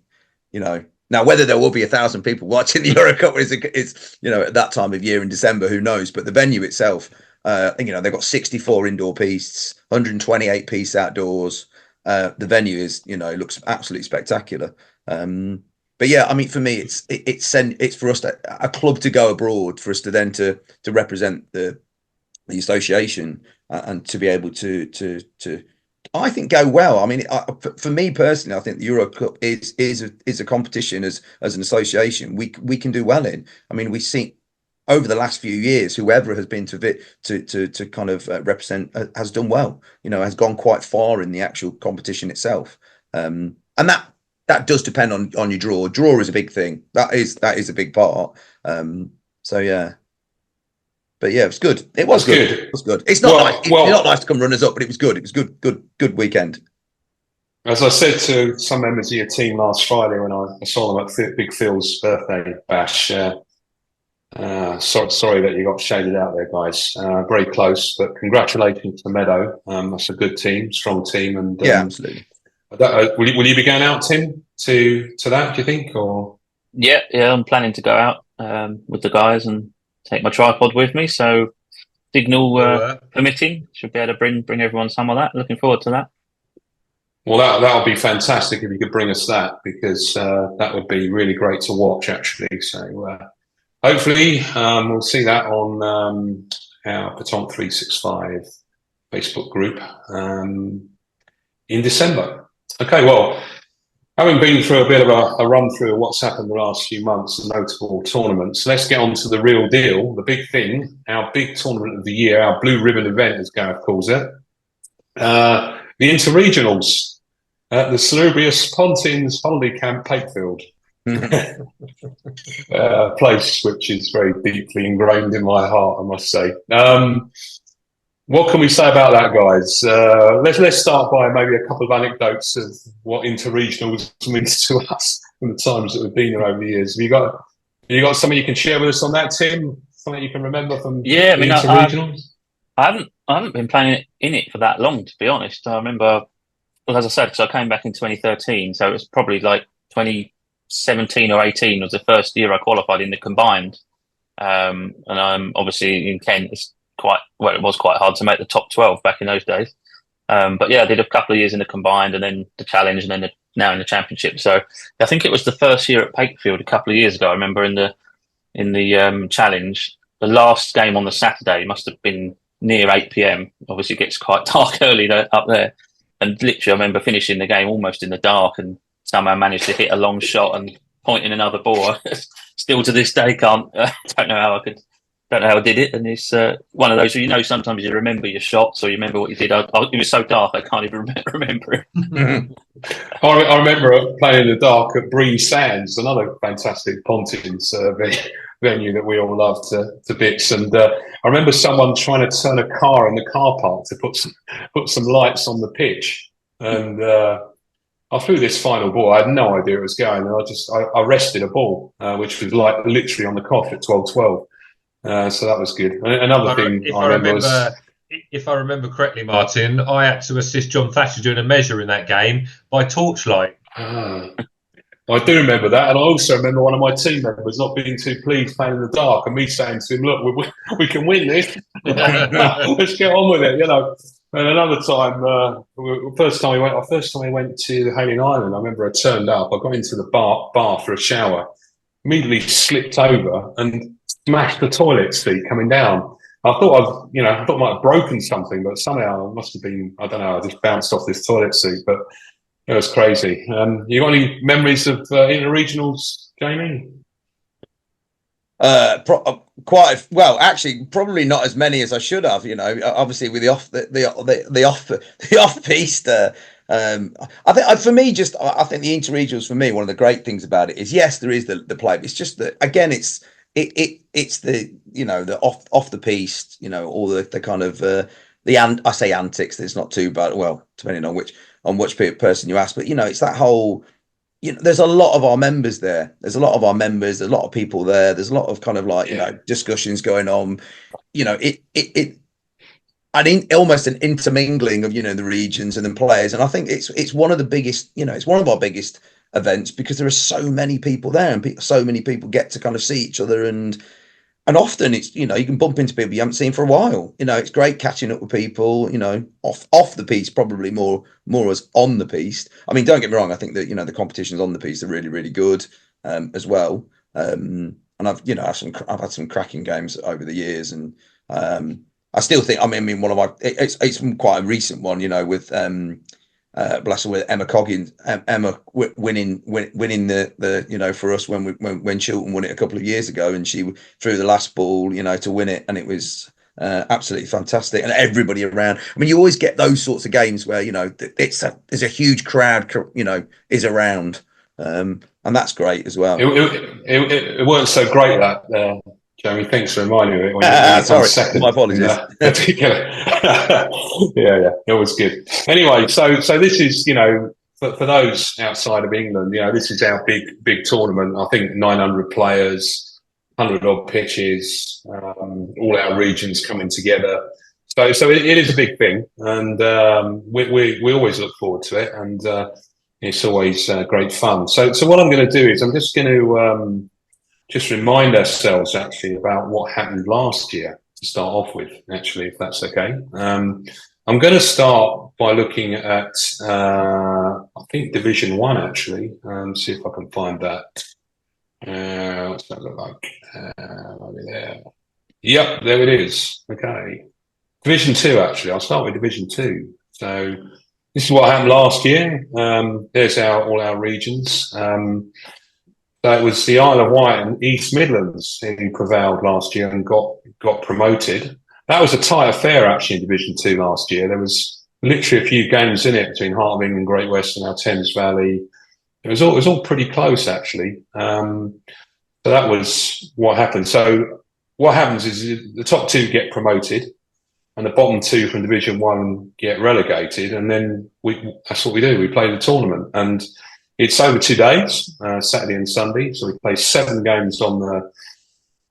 Now whether there will be 1,000 people watching the EuroCup is at that time of year in December, who knows? But the venue itself, they've got 64 indoor pieces, 128 piece outdoors. The venue is, looks absolutely spectacular. But yeah, I mean, for me, it's for us a club to go abroad, for us to then to represent the association, and to be able to I think go well. I mean, for me personally, I think the EuroCup is a competition as an association we can do well in. I mean, we've seen over the last few years, whoever has been to kind of represent has done well. Has gone quite far in the actual competition itself, and that does depend on your draw. Draw is a big thing. That is a big part. So yeah. But yeah, it was good. It was good. It was good. It's not nice. It's not nice to come runners up, but it was good. It was good weekend. As I said to some members of your team last Friday when I saw them at Big Phil's birthday bash, sorry that you got shaded out there, guys. Very close, but congratulations to Meadow. That's a good team, strong team, and absolutely. Will you be going out, Tim, to that? Do you think? Or yeah, I'm planning to go out with the guys and take my tripod with me, so signal permitting, should be able to bring everyone some of that. Looking forward to that. Well, that'll be fantastic if you could bring us that, because that would be really great to watch, actually. So hopefully we'll see that on our Pétanque 365 Facebook group in December. Okay, well, having been through a bit of a run through of what's happened the last few months, the notable tournaments, let's get on to the real deal, the big thing, our big tournament of the year, our blue ribbon event, as Gareth calls it, the Interregionals at the salubrious Pontins Holiday Camp, Pakefield. Place which is very deeply ingrained in my heart, I must say. What can we say about that, guys? Let's start by maybe a couple of anecdotes of what Interregionals means to us from the times that we've been there over the years. Have you got something you can share with us on that, Tim? Something you can remember from Yeah, I mean, inter-regionals? I haven't been playing in it for that long, to be honest. I remember, well, as I said, because I came back in 2013, so it was probably like 2017 or 18 was the first year I qualified in the combined. And I'm obviously in Kent. It was quite hard to make the top 12 back in those days. But yeah, I did a couple of years in the combined, and then the challenge, and then now in the championship. So I think it was the first year at Pakefield a couple of years ago. I remember in the challenge, the last game on the Saturday must have been near 8 p.m. Obviously, it gets quite dark early up there, and literally, I remember finishing the game almost in the dark, and somehow managed to hit a long shot and point in another ball. Still to this day, don't know how I could. Don't know how I did it, and it's one of those where sometimes you remember your shots or you remember what you did. It was so dark I can't even remember it. I remember playing in the dark at Breen Sands, another fantastic Pontins venue that we all love to bits. And I remember someone trying to turn a car in the car park to put some lights on the pitch, and I threw this final ball. I had no idea it was going, and I rested a ball, which was like literally on the cuff at 12-12. So that was good. Another thing I remember was, if I remember correctly, Martin, I had to assist John Thatcher doing a measure in that game by torchlight. I do remember that, and I also remember one of my team members not being too pleased playing in the dark, and me saying to him, "Look, we can win this. Let's get on with it," And another time, first time we went to Hailing Island, I remember I turned up. I got into the bar for a shower, immediately slipped over and smashed the toilet seat coming down. I thought I might have broken something, but somehow it must have been, I don't know, I just bounced off this toilet seat, but it was crazy. You got any memories of interregionals, Jamie? Quite well, actually, probably not as many as I should have. Obviously with the off piste. I think for me, I think the interregionals for me, one of the great things about it is, yes, there is the play. But it's just that, again, it's the the off the piste, all the kind of I say antics. It's not too bad. Well, depending on which person you ask, but it's that whole. There's a lot of our members there. There's a lot of people there. There's a lot of kind of like discussions going on. I think almost an intermingling of the regions and the players, and I think it's one of the biggest. It's one of our biggest events because there are so many people there, and so many people get to kind of see each other, and often it's you can bump into people you haven't seen for a while. It's great catching up with people. Off the piste, probably more as on the piste. I mean, don't get me wrong. I think that the competitions on the piste are really, really good as well. And I've had some cracking games over the years, and I still think. I mean, one of my it's quite a recent one. With bless her, with Emma Coggins, Emma winning the for us when Chiltern won it a couple of years ago, and she threw the last ball to win it, and it was absolutely fantastic, and everybody around. I mean, you always get those sorts of games where there's a huge crowd is around, and that's great as well. It weren't so great that. Jamie, thanks for reminding me. Sorry, second, my apologies. Yeah, it was good. Anyway, so this is for those outside of England, this is our big tournament. I think 900 players, 100 odd pitches, all our regions coming together. So it is a big thing, and we always look forward to it, and it's always great fun. So what I'm going to do is I'm just going to. Just remind ourselves actually about what happened last year to start off with, actually, if that's okay. I'm going to start by looking at, I think, Division 1, actually, see if I can find that. What's that look like? Over there. Yep, there it is. Okay. Division 2, actually. I'll start with Division 2. So this is what happened last year. There's all our regions. So it was the Isle of Wight and East Midlands who prevailed last year and got promoted. That was a tight affair actually in Division 2 last year. There was literally a few games in it between Heart of England, Great Western, our Thames Valley. It was all pretty close actually. So that was what happened. So what happens is the top two get promoted and the bottom two from Division 1 get relegated, and then that's what we do. We play the tournament, and it's over 2 days, Saturday and Sunday. So we play 7 games on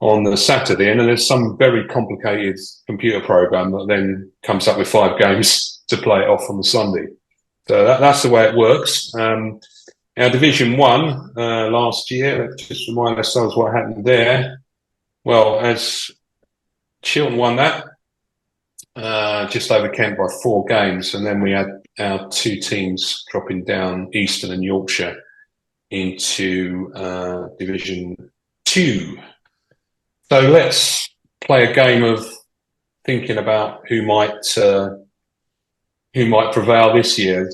on the Saturday, and then there's some very complicated computer program that then comes up with 5 games to play it off on the Sunday. So that's the way it works. Our Division 1 last year, let's just remind ourselves what happened there. Well, as Chiltern won that, just over Kent by 4 games, and then we had our 2 teams dropping down, Eastern and Yorkshire, into Division 2. So let's play a game of thinking about who might prevail this year.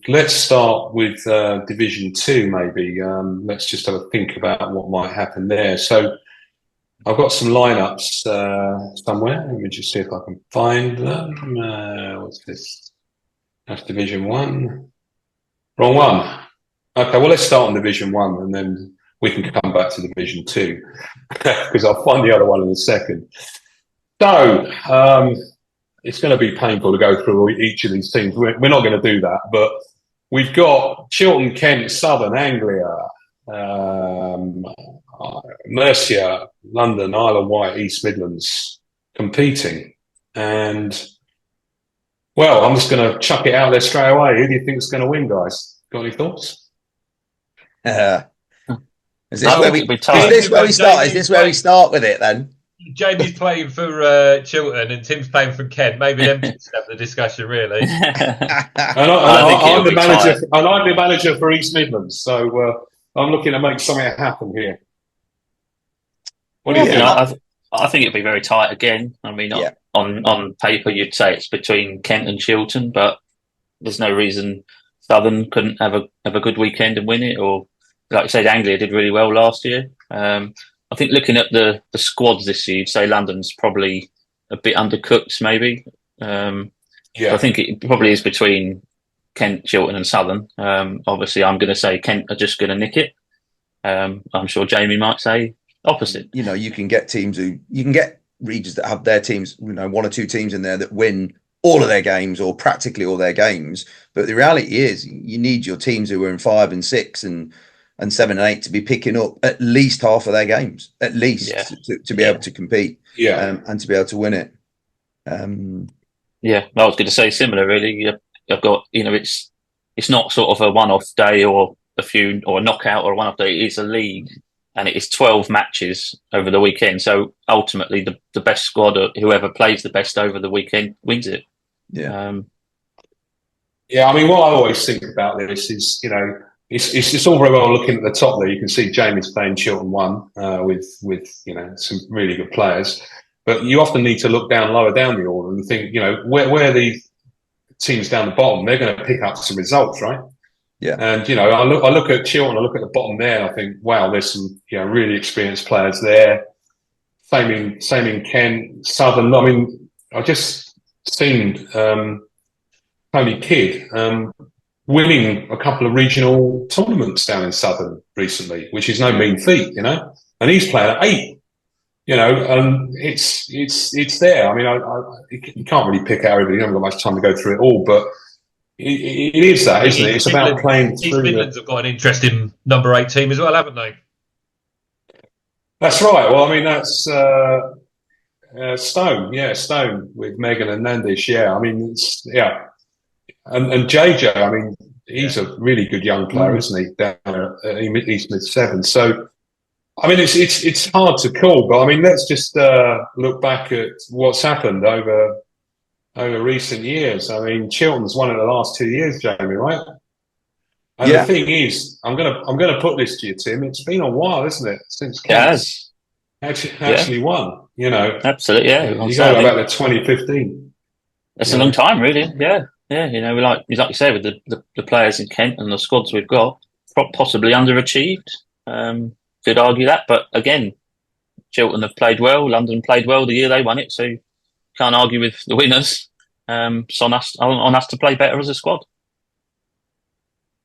Let's start with Division 2, maybe. Let's just have a think about what might happen there. So I've got some lineups somewhere. Let me just see if I can find them. What's this? That's Division 1. Wrong one. Okay, well, let's start on Division 1 and then we can come back to Division 2 because I'll find the other one in a second. So it's going to be painful to go through each of these teams. We're not going to do that, but we've got Chiltern, Kent, Southern, Anglia, Mercia, London, Isle of Wight, East Midlands competing. And, well, I'm just going to chuck it out there straight away. Who do you think is going to win, guys? Got any thoughts? Is this where we start? Is this where we start with it then? Jamie's playing for Chiltern and Tim's playing for Kent. Maybe them two have the discussion, really. I'm the manager for East Midlands, so I'm looking to make something happen here. What do you think? I think it'll be very tight again. I mean, on paper, you'd say it's between Kent and Chiltern, but there's no reason Southern couldn't have a good weekend and win it. Or, like you said, Anglia did really well last year. I think looking at the squads this year, you'd say London's probably a bit undercooked, maybe. I think it probably is between Kent, Chiltern and Southern. Obviously, I'm going to say Kent are just going to nick it. I'm sure Jamie might say opposite. You know, you can get regions that have their teams, 1 or 2 teams in there that win all of their games or practically all their games. But the reality is you need your teams who are in 5 and 6 and 7 and 8 to be picking up at least half of their games, at least to be able to compete and to be able to win it. I was going to say similar, really. I've got, it's not sort of a one-off day or a knockout or a one-off day. It is a league and it is 12 matches over the weekend. So ultimately the best squad or whoever plays the best over the weekend wins it. I mean, what I always think about this is, it's all very well looking at the top there. You can see Jamie's playing Chiltern 1 with some really good players, but you often need to look lower down the order and think, where the teams down the bottom, they're going to pick up some results, right? Yeah. And I look at Chiltern, I look at the bottom there, and I think, wow, there's some really experienced players there. Same in Kent, Southern. I mean, I just seen Tony Kidd winning a couple of regional tournaments down in Southern recently, which is no mean feat, and he's playing at 8, and it's there. I mean, you can't really pick out everybody. You haven't got much time to go through it all, but it is that, isn't it? It's about playing through. East Midlands have got an interesting number 8 team as well, haven't they? That's right. Well, I mean, that's Stone with Megan and Nandish. I mean, and JJ, I mean, he's a really good young player, isn't he? Down at East Mid 7. So, I mean, it's hard to call, but I mean, let's just look back at what's happened over recent years. I mean, Chiltern's won it the last 2 years, Jamie, right? And the thing is, I'm gonna put this to you, Tim. It's been a while, isn't it, since Kent actually won? Absolutely, You go back to 2015. That's a long time, really. Yeah, we like you say, with the players in Kent and the squads we've got, possibly underachieved. Could argue that, but again, Chiltern have played well. London played well the year they won it, so can't argue with the winners. It's on us to play better as a squad.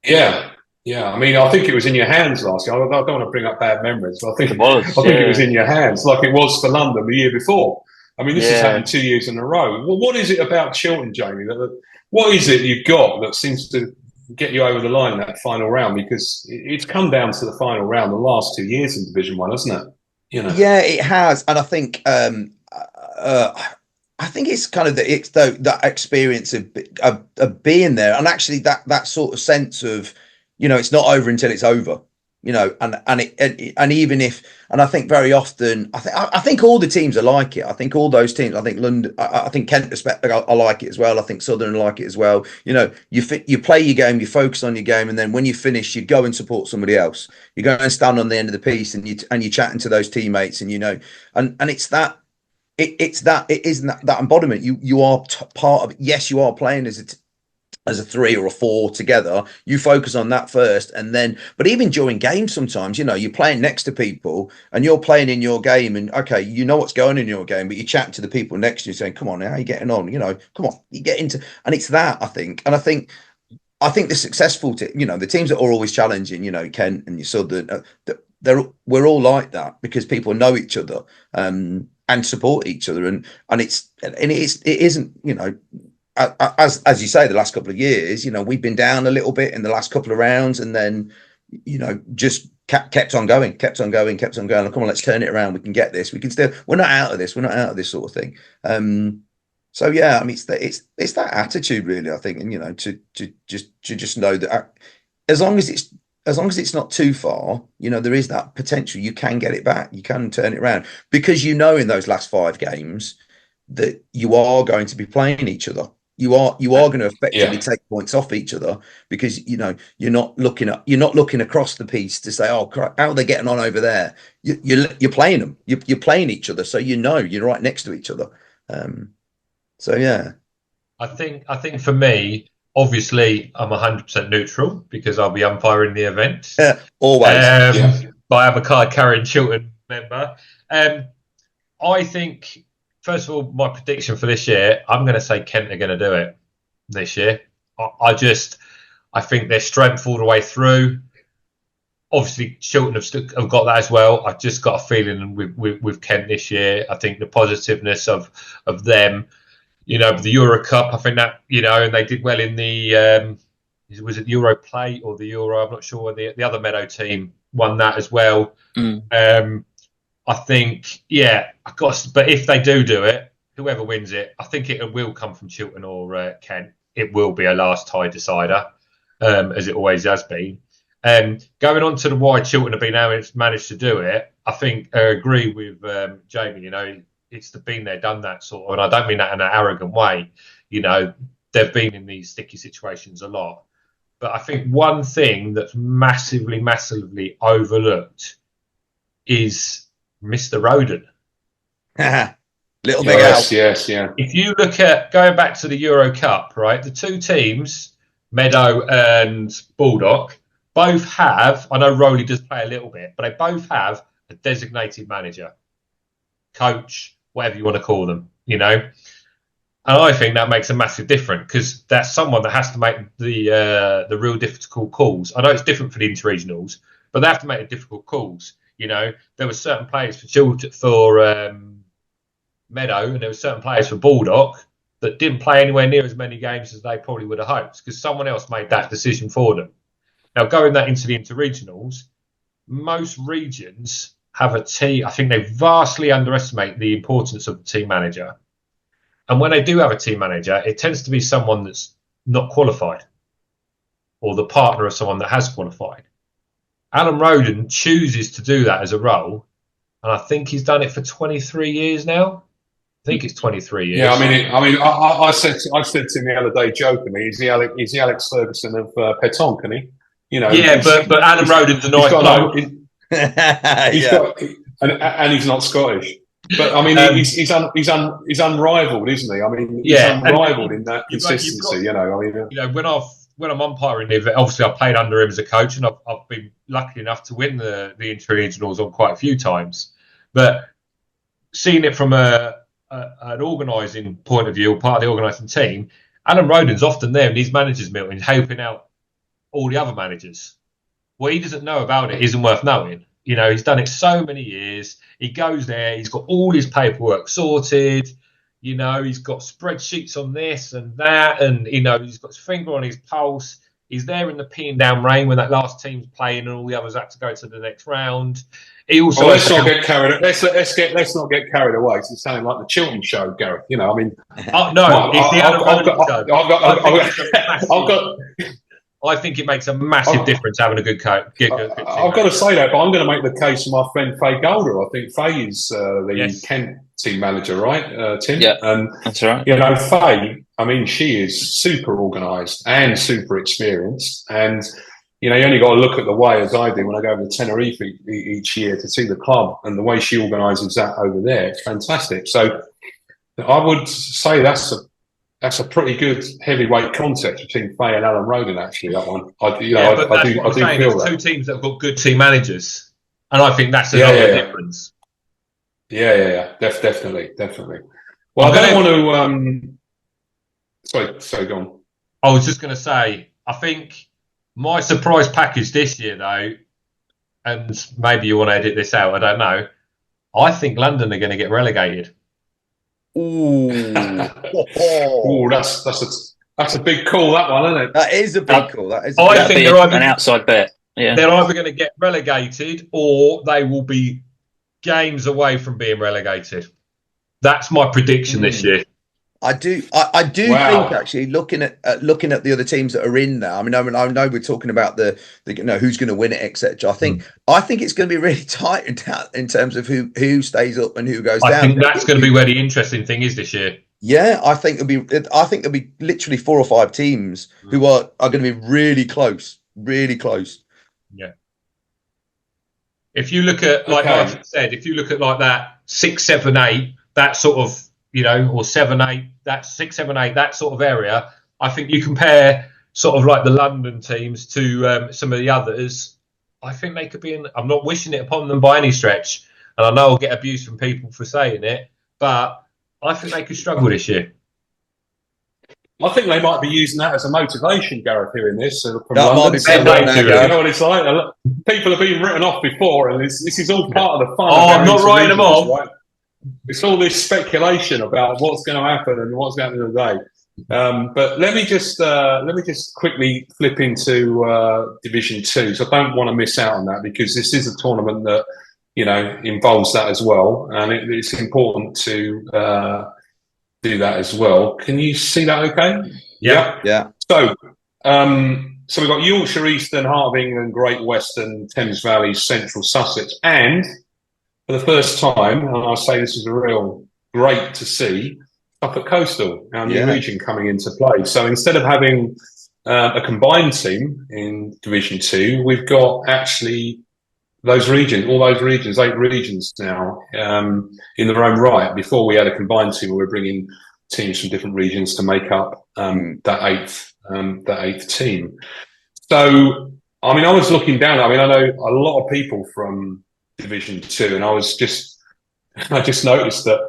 Yeah. I mean, I think it was in your hands last year. I don't want to bring up bad memories, but I think it was in your hands, like it was for London the year before. I mean, this has happened 2 years in a row. Well, what is it about Chiltern, Jamie? What is it you've got that seems to get you over the line in that final round? Because it's come down to the final round the last 2 years in Division 1, hasn't it? Yeah, it has, and I think it's kind of that experience of being there, and actually that sort of sense of, it's not over until it's over, and even if, and I think very often, I think all the teams are like it. I think all those teams. I think London. I think Kent respect. I like it as well. I think Southern like it as well. You play your game, you focus on your game, and then when you finish, you go and support somebody else. You go and stand on the end of the piece, and you're chatting to those teammates, and it's that. It isn't that embodiment. You are part of it. Yes, you are playing as a three or a four together. You focus on that first, and then, but even during games, sometimes, you're playing next to people and you're playing in your game, and okay, what's going on in your game, but you're chatting to the people next to you saying, come on, how are you getting on? Come on, you get into, and it's that, I think. And I think the successful the teams that are always challenging, Kent and your Southern, we're all like that because people know each other, and support each other, and it isn't, as you say, the last couple of years, we've been down a little bit in the last couple of rounds, and then, just kept on going. Come on, let's turn it around. We can get this. We're not out of this. We're not out of this sort of thing. So yeah, I mean, it's that attitude, really, I think, and to just know that as long as it's not too far, there is that potential. You can get it back. You can turn it around, because in those last 5 games that you are going to be playing each other. You are going to effectively take points off each other, because you're not looking across the piece to say, oh crap, how are they getting on over there? You're playing them. You're playing each other, so you're right next to each other. So yeah, I think for me, obviously, I'm 100% neutral because I'll be umpiring the event. Always. But I have a card carrying Chiltern member. I think, first of all, my prediction for this year, I'm going to say Kent are going to do it this year. I think their strength all the way through. Obviously, Chiltern have got that as well. I've just got a feeling with Kent this year. I think the positiveness of them, the EuroCup, I think that, and they did well in the, was it Euro Play or the Euro? I'm not sure. The other Meadow team won that as well. I think, but if they do it, whoever wins it, I think it will come from Chiltern or Kent. It will be a last tie decider, as it always has been. Going on to the why Chiltern have been able to manage to do it, I think I agree with Jamie. It's the been there, done that sort of, and I don't mean that in an arrogant way. They've been in these sticky situations a lot. But I think one thing that's massively, massively overlooked is Mr. Roden. Little big house. Yes, yeah. If you look at going back to the EuroCup, right, the two teams, Meadow and Baldock, both have, I know Rowley does play a little bit, but they both have a designated manager, coach, whatever you want to call them, And I think that makes a massive difference, because that's someone that has to make the real difficult calls. I know it's different for the interregionals, but they have to make the difficult calls. There were certain players for Meadow, and there were certain players for Baldock that didn't play anywhere near as many games as they probably would have hoped, because someone else made that decision for them. Now, going that into the interregionals, most regions have a team. I think they vastly underestimate the importance of the team manager. And when they do have a team manager, it tends to be someone that's not qualified, or the partner of someone that has qualified. Alan Roden chooses to do that as a role, and I think he's done it for 23 years now. I think it's 23 years. Yeah, I said to him the other day jokingly, he's the Alex Ferguson of pétanque, isn't he? But Alan Roden's a nice bloke. And he's not Scottish. But I mean, he's unrivaled, isn't he? He's unrivaled in that consistency. When I'm umpiring the event, obviously I played under him as a coach, and I've been lucky enough to win the interregionals on quite a few times. But seeing it from an organising point of view, part of the organising team, Alan Roden's often there in these managers' meetings, helping out all the other managers. What he doesn't know about it isn't worth knowing. He's done it so many years. He goes there, he's got all his paperwork sorted. He's got spreadsheets on this and that, and he's got his finger on his pulse. He's there in the peeing down rain when that last team's playing and all the others have to go to the next round. He also let's not get carried. Let's not get carried away. It's sounding like the Chiltern show, Gareth. You know, I mean, it's the I've got. I think it makes a massive difference having a good coach. I've got to say that, but I'm going to make the case for my friend Faye Golder. I think Faye is the Kent team manager, right, Tim? Yeah, that's right. You know, Faye, I mean, she is super organised and super experienced. And, you know, you only got to look at the way, as I do, when I go over to Tenerife each year to see the club, and the way she organises that over there, it's fantastic. So I would say that's a pretty good heavyweight contest between Faye and Alan Roden, actually, that one. I do feel that. Two teams that have got good team managers, and I think that's another difference. Yeah. Definitely. Well, I don't want to... Sorry, go on. I was just going to say, I think my surprise package this year, though, and maybe you want to edit this out, I don't know, I think London are going to get relegated. Ooh, that's a big call, that one, isn't it? That is a big call. I think they're an outside bet. Yeah, they're either going to get relegated or they will be games away from being relegated. That's my prediction this year. I do think, actually, looking at the other teams that are in there. I know we're talking about the who's going to win it, etc. I think it's going to be really tight in terms of who stays up and who goes down. I think that's going to be where the interesting thing is this year. Yeah, I think there'll be literally 4 or 5 teams who are going to be really close. Yeah. If you look at like I said, if you look at like that 6, 7, 8, that sort of, you know, or 7, 8, that 6, 7, 8, that sort of area, I think you compare sort of like the London teams to some of the others. I think they could be in. I'm not wishing it upon them by any stretch, and I know I'll get abuse from people for saying it, but I think they could struggle this year. I think they might be using that as a motivation, Gareth, hearing this. From that London. might be You know what it's like? People have been written off before, and this is all part of the fun. I'm not writing them off. Right? It's all this speculation about what's going to happen and what's going to happen today. But let me just quickly flip into Division 2. So I don't want to miss out on that, because this is a tournament that, you know, involves that as well, and it's important to do that as well. Can you see that? Okay. Yeah. So we've got Yorkshire, Eastern, Heart of England, Great Western, Thames Valley, Central Sussex, and for the first time, and I'll say this is a real great to see, Suffolk Coastal, our new region, coming into play. So instead of having a combined team in Division 2, we've got actually all those regions, 8 regions now in their own right. Before we had a combined team, we were bringing teams from different regions to make up that eighth team. So, I mean, I was looking down. I mean, I know a lot of people from Division 2, and I just noticed that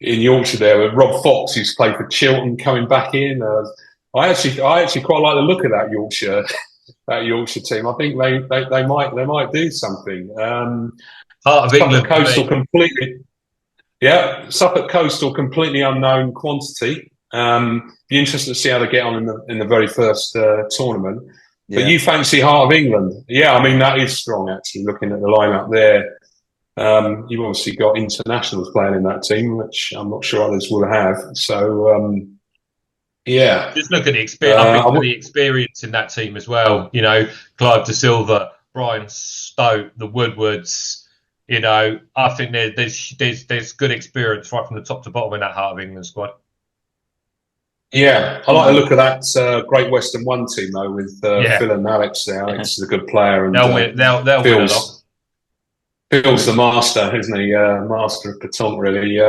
in Yorkshire there, Rob Fox, who's played for Chiltern, coming back in. I actually quite like the look of that Yorkshire team. I think they might do something. Heart of England, Coastal completely. Yeah, Suffolk Coastal, completely unknown quantity. Be interested to see how they get on in the very first tournament. But you fancy Heart of England? Yeah, I mean, that is strong, actually, looking at the lineup there. You've obviously got internationals playing in that team, which I'm not sure others will have. So, just look at the experience. I think the experience in that team as well. You know, Clive De Silva, Brian Stoke, the Woodwards. You know, I think there's good experience right from the top to bottom in that Heart of England squad. Yeah, I like the look of that Great Western 1 team though, with Phil and Alex there. Alex is a good player, and they'll win a lot. Phil's the master, isn't he? Master of pétanque, really.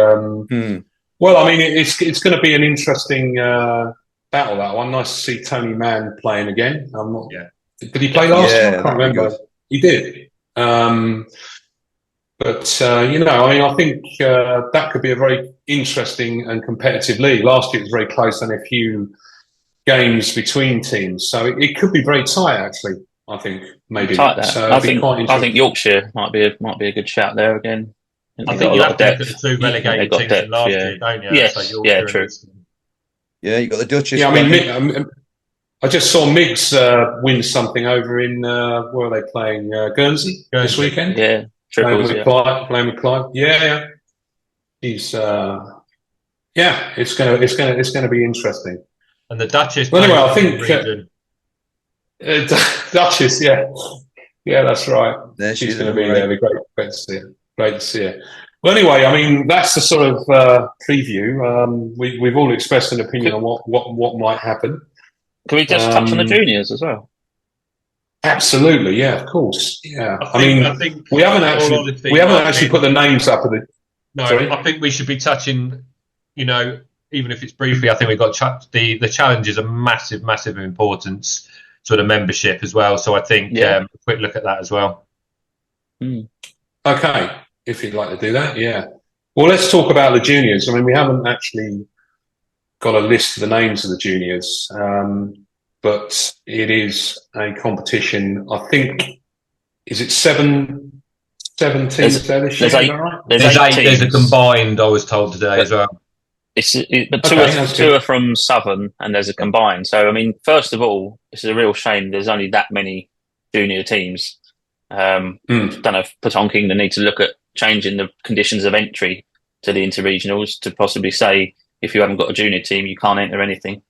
Well, I mean, it's going to be an interesting battle, that one. Nice to see Tony Mann playing again. Did he play last time? I can't remember. He did. But, you know, I mean, I think that could be a very interesting and competitive league. Last year it was very close and a few games between teams. So it could be very tight, actually, I think, maybe. Tight there. So I think Yorkshire might be a good shout there again. I think you have to look at the 2 relegated teams from last year, don't you? Yes, so true. Yeah, you got the Duchess. Yeah, I mean, I just saw Miggs win something over in where are they playing? Guernsey this weekend. Yeah, triples. Playing with Clive. Yeah. He's it's gonna be interesting. And the Duchess. Well, anyway, I think Duchess. Yeah, that's right. There She's going to be there. Great to see her. Great to see her. Well, anyway, I mean that's the sort of preview. We've all expressed an opinion on what might happen. Can we just touch on the juniors as well? Absolutely, yeah, of course, yeah. I think we haven't actually put the names up of the. No, Sorry? I think we should be touching. Even if it's briefly, I think we've got the challenge is a massive importance to the membership as well. So I think a quick look at that as well. Okay, if you'd like to do that, yeah. Well, let's talk about the juniors. I mean, we haven't actually got a list of the names of the juniors, but it is a competition. I think is it seven teams there this year? There's eight. Right? There's a combined. I was told today as well. But two are from Southern, and there's a combined. So, I mean, first of all, this is a real shame. There's only that many junior teams. Don't know if Pétanque England need to look at changing the conditions of entry to the interregionals to possibly say if you haven't got a junior team, you can't enter anything.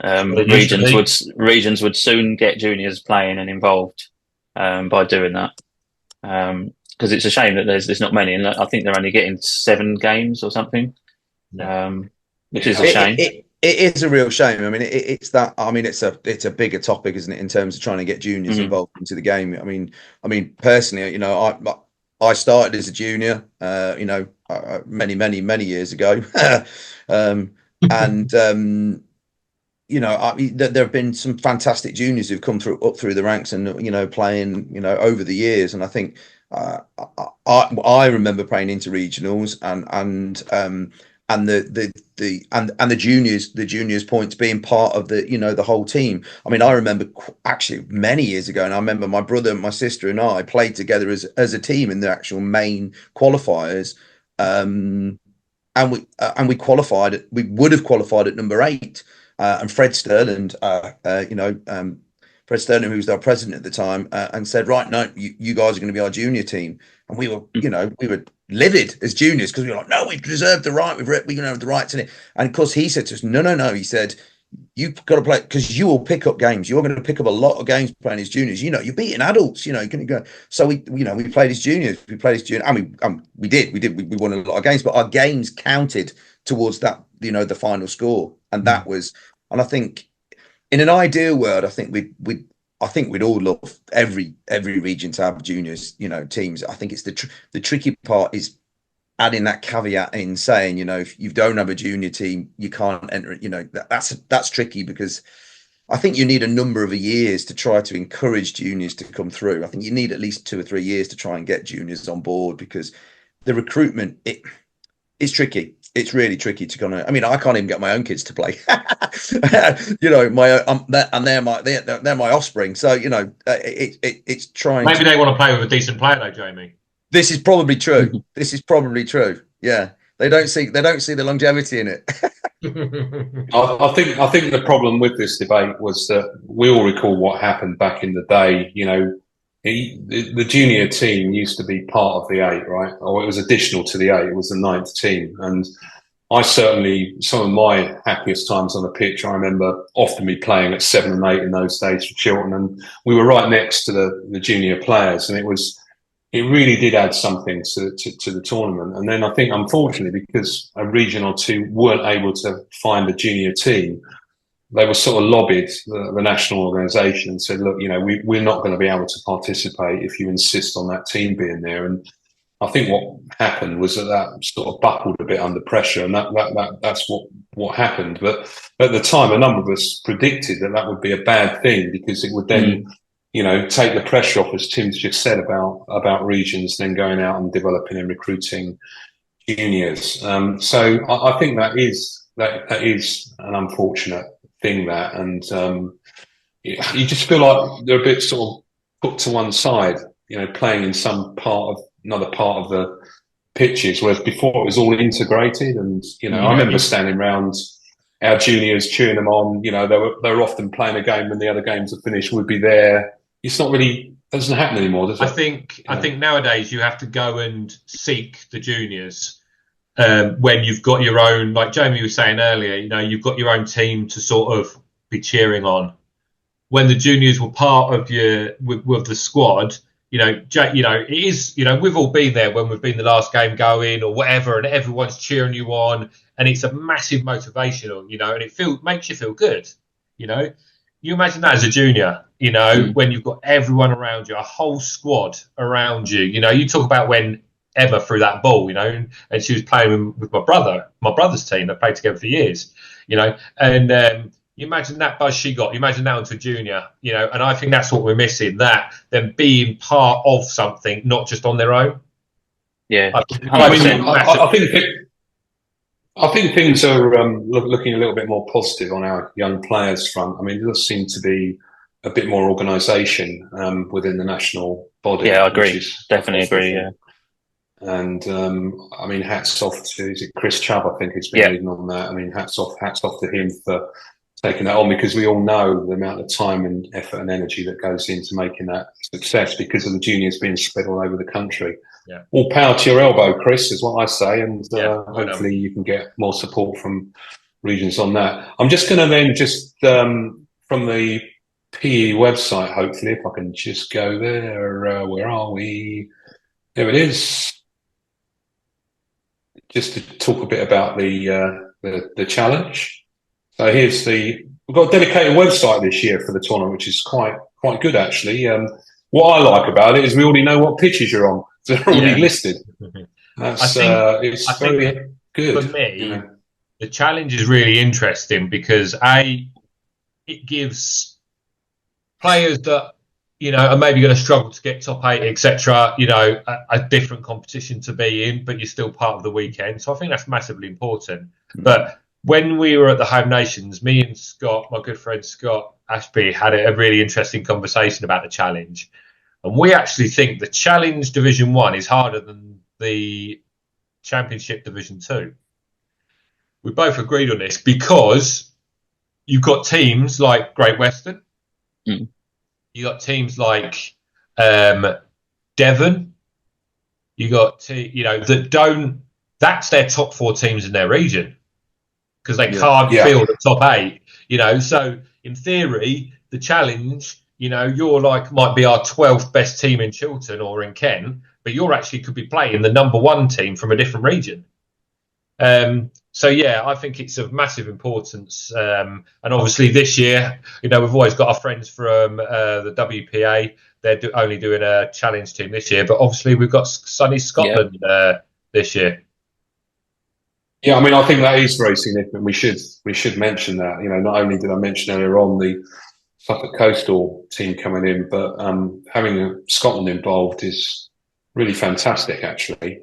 Regions would soon get juniors playing and involved by doing that. Because it's a shame that there's not many, and I think they're only getting 7 games or something. Which is a shame. It is a real shame. I mean, it's that. I mean, it's a bigger topic, isn't it, in terms of trying to get juniors involved into the game. I mean, personally, I started as a junior, many years ago, and there have been some fantastic juniors who've come up through the ranks and playing over the years, and I think I remember playing interregionals and the juniors points being part of the whole team. I mean, I remember actually many years ago, and I remember my brother, my sister, and I played together as a team in the actual main qualifiers, and we qualified. We would have qualified at number 8, and Fred Sterling, Fred Sterling, who was our president at the time, and said, "Right, no, you guys are going to be our junior team." And we were livid as juniors because we were like, "No, we've reserved the right. We're going to have the right to it." And of course, he said to us, "No." He said, "You've got to play because you will pick up games. You're going to pick up a lot of games playing as juniors. You're beating adults. You're going to go." So we played as juniors. We played as juniors, and we did. We won a lot of games, but our games counted towards that. The final score, and that was. And I think, in an ideal world, I think we'd all love every region to have juniors, teams. I think it's the tricky part is adding that caveat in saying, if you don't have a junior team, you can't enter it. That's tricky because I think you need a number of years to try to encourage juniors to come through. I think you need at least 2 or 3 years to try and get juniors on board because the recruitment it's tricky. It's really tricky to kind of. I mean, I can't even get my own kids to play. They're my offspring. So it's trying. Maybe they want to play with a decent player, though, Jamie. This is probably true. Yeah, they don't see the longevity in it. I think the problem with this debate was that we all recall what happened back in the day. The junior team used to be part of the 8, right? Or it was additional to the 8. It was the 9th team. And I certainly, some of my happiest times on the pitch, I remember often me playing at 7 and 8 in those days for Chiltern. And we were right next to the junior players. And it really did add something to the tournament. And then I think, unfortunately, because a region or two weren't able to find a junior team, they were sort of lobbied the national organisation and said, "Look, we're not going to be able to participate if you insist on that team being there." And I think what happened was that sort of buckled a bit under pressure, and that's what happened. But at the time, a number of us predicted that would be a bad thing because it would then, take the pressure off, as Tim's just said about regions then going out and developing and recruiting juniors. So I think that is an unfortunate thing and you just feel like they're a bit sort of put to one side, playing in another part of the pitches, whereas before it was all integrated. And I remember standing around our juniors cheering them on. They were often playing a game when the other games are finished. We'd be there. It's not really doesn't happen anymore, does it? I think nowadays you have to go and seek the juniors when you've got your own. Like Jamie was saying earlier, you've got your own team to sort of be cheering on. When the juniors were part of with the squad, it is, we've all been there when we've been the last game going or whatever, and everyone's cheering you on, and it's a massive motivational, and it makes you feel good, You imagine that as a junior, when you've got everyone around you, a whole squad around you. You talk about when Emma threw that ball, and she was playing with my brother's team that played together for years, and you imagine that buzz she got. You imagine that onto a junior, and I think that's what we're missing. That them being part of something, not just on their own. Yeah, I think things are looking a little bit more positive on our young players front. I mean, there does seem to be a bit more organisation within the national body. Yeah, I agree. Definitely agree. Yeah. And I mean, hats off to is it Chris Chubb? I think has been leading on that. I mean, hats off to him for taking that on, because we all know the amount of time and effort and energy that goes into making that success because of the juniors being spread all over the country. Yeah. All power to your elbow, Chris, is what I say, and hopefully you can get more support from regions on that. I'm just going to then from the PE website, hopefully, if I can just go there. Where are we? There it is. Just to talk a bit about the challenge. So we've got a dedicated website this year for the tournament, which is quite good actually. What I like about it is we already know what pitches you're on. So they're already listed. That's it's very good. For me, the challenge is really interesting because it gives players that are maybe going to struggle to get top 8, etc. A different competition to be in, but you're still part of the weekend. So I think that's massively important. But when we were at the Home Nations, me and Scott, my good friend Scott Ashby, had a really interesting conversation about the challenge. And we actually think the Challenge Division 1 is harder than the Championship Division 2. We both agreed on this because you've got teams like Great Western. You've got teams like Devon. You got that's their top 4 teams in their region because they can't field the top 8. So in theory, the challenge, you're might be our 12th best team in Chiltern or in Kent, but you're actually could be playing the number 1 team from a different region. So I think it's of massive importance. And obviously this year, we've always got our friends from the WPA. They're only doing a challenge team this year, but obviously we've got sunny Scotland this year. Yeah, I mean, I think that is very significant. We should mention that. Not only did I mention earlier on the Suffolk Coastal team coming in, but having Scotland involved is really fantastic, actually.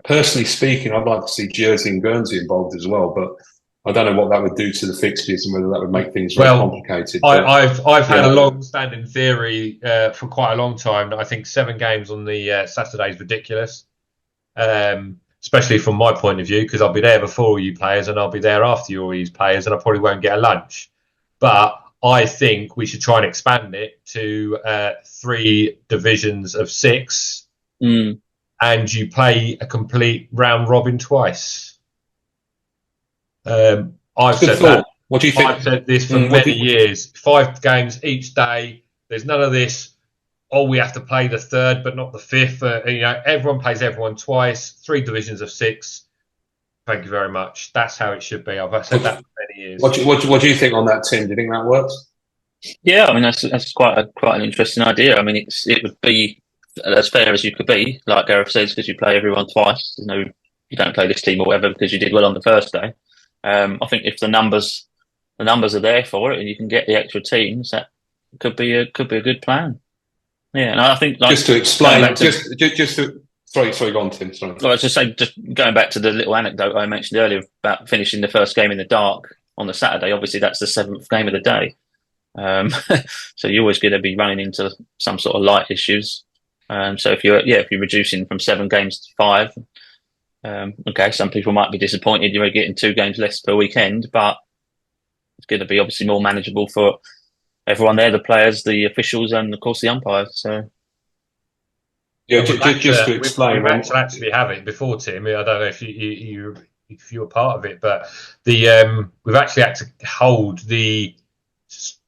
Personally speaking, I'd like to see Jersey and Guernsey involved as well, but I don't know what that would do to the fixtures and whether that would make things very complicated. I've had a long-standing theory for quite a long time that I think 7 games on the Saturday is ridiculous, especially from my point of view, because I'll be there before all you players and I'll be there after all you players, and I probably won't get a lunch. But I think we should try and expand it to 3 divisions of 6. And you play a complete round robin twice. I've said that. What do you think? I've said this for many years. 5 games each day. There's none of this. We have to play the 3rd, but not the 5th. Everyone plays everyone twice. 3 divisions of 6. Thank you very much. That's how it should be. I've said that for many years. What do you think on that, Tim? Do you think that works? Yeah, I mean that's quite an interesting idea. I mean, it would be as fair as you could be, like Gareth says, because you play everyone twice. You don't play this team or whatever because you did well on the first day. I think if the numbers are there for it and you can get the extra teams, that could be a good plan. Yeah, and I think just to explain, sorry, go on, Tim. Sorry. I was just saying, just going back to the little anecdote I mentioned earlier about finishing the first game in the dark on the Saturday. Obviously, that's the 7th game of the day, so you're always going to be running into some sort of light issues. So if you're reducing from 7 games to 5, some people might be disappointed you're getting 2 games less per weekend, but it's going to be obviously more manageable for everyone there, the players, the officials, and of course the umpires. So yeah, just to explain, we actually have it before, Tim. I don't know if you were part of it, but we've actually had to hold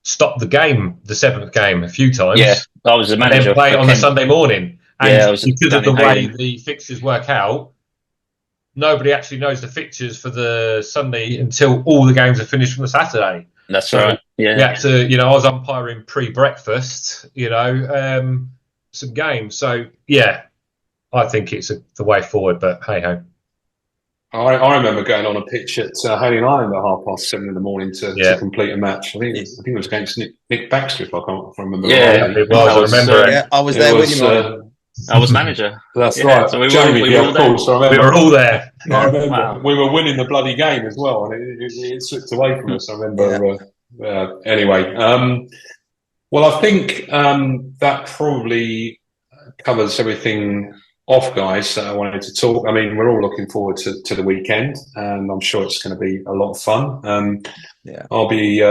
stop the game, the 7th game, a few times. Yeah, I was the manager. And then play on the Sunday morning, and because of the way the fixtures work out, nobody actually knows the fixtures for the Sunday until all the games are finished from the Saturday. That's right. Yeah. We had to, I was umpiring pre-breakfast, some games. So yeah, I think it's the way forward. But hey ho. I remember going on a pitch at Hailing Island at 7:30 in the morning to complete a match. I think it was against Nick Baxter, if I remember. Yeah, rightly. It was. I remember. Yeah, I was there with you, Martin. I was manager. That's right. So Jamie, of course. I remember. We were all there. I remember we were winning the bloody game as well, and it slipped away from us. I remember. Anyway, well, I think that probably covers everything off, guys. I wanted to talk. I mean, we're all looking forward to the weekend, and I'm sure it's going to be a lot of fun. I'll be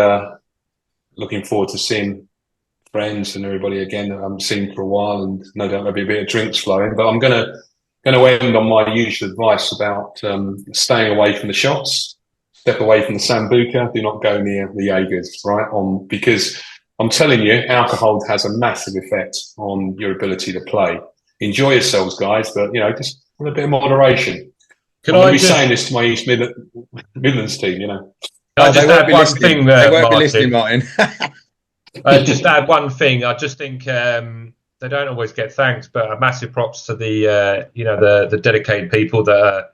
looking forward to seeing friends and everybody again that I haven't seen for a while, and no doubt there'll be a bit of drinks flowing. But I'm going to end on my usual advice about staying away from the shots, step away from the sambuca, do not go near the Jaegers, right? Because I'm telling you, alcohol has a massive effect on your ability to play. Enjoy yourselves, guys, but just with a bit of moderation. I'm going to be saying this to my East Midlands team, I just add one thing there, they won't be listening, Martin. Just add one thing. I just think they don't always get thanks, but a massive props to the dedicated people that are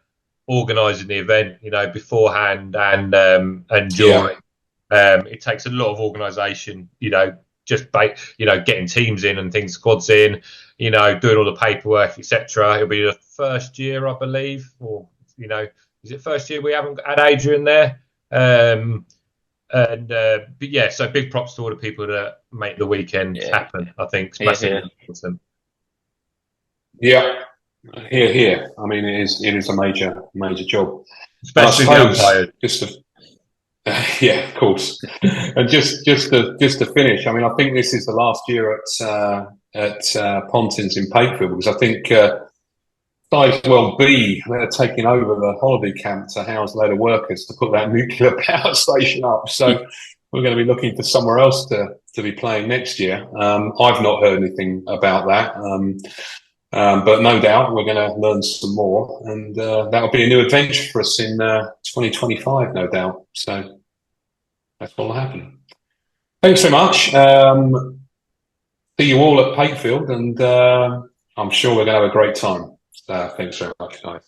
organising the event, beforehand and during. It takes a lot of organisation, just getting teams in and things, squads in, doing all the paperwork, etc. It'll be the first year, I believe, or is it first year we haven't had Adrian there? But yeah, so big props to all the people that make the weekend happen. I think it's massively important. Yeah, here. I mean, it is a major job, especially the umpires. Yeah, of course. And just to finish, I mean, I think this is the last year at Pontins in Pakefield, because I think might well be they're taking over the holiday camp to house a load of workers to put that nuclear power station up. So we're going to be looking for somewhere else to be playing next year. I've not heard anything about that. But no doubt we're going to learn some more, and that'll be a new adventure for us in 2025, no doubt. So that's what will happen. Thanks so much. See you all at Pakefield, and I'm sure we're going to have a great time. Thanks very much, guys.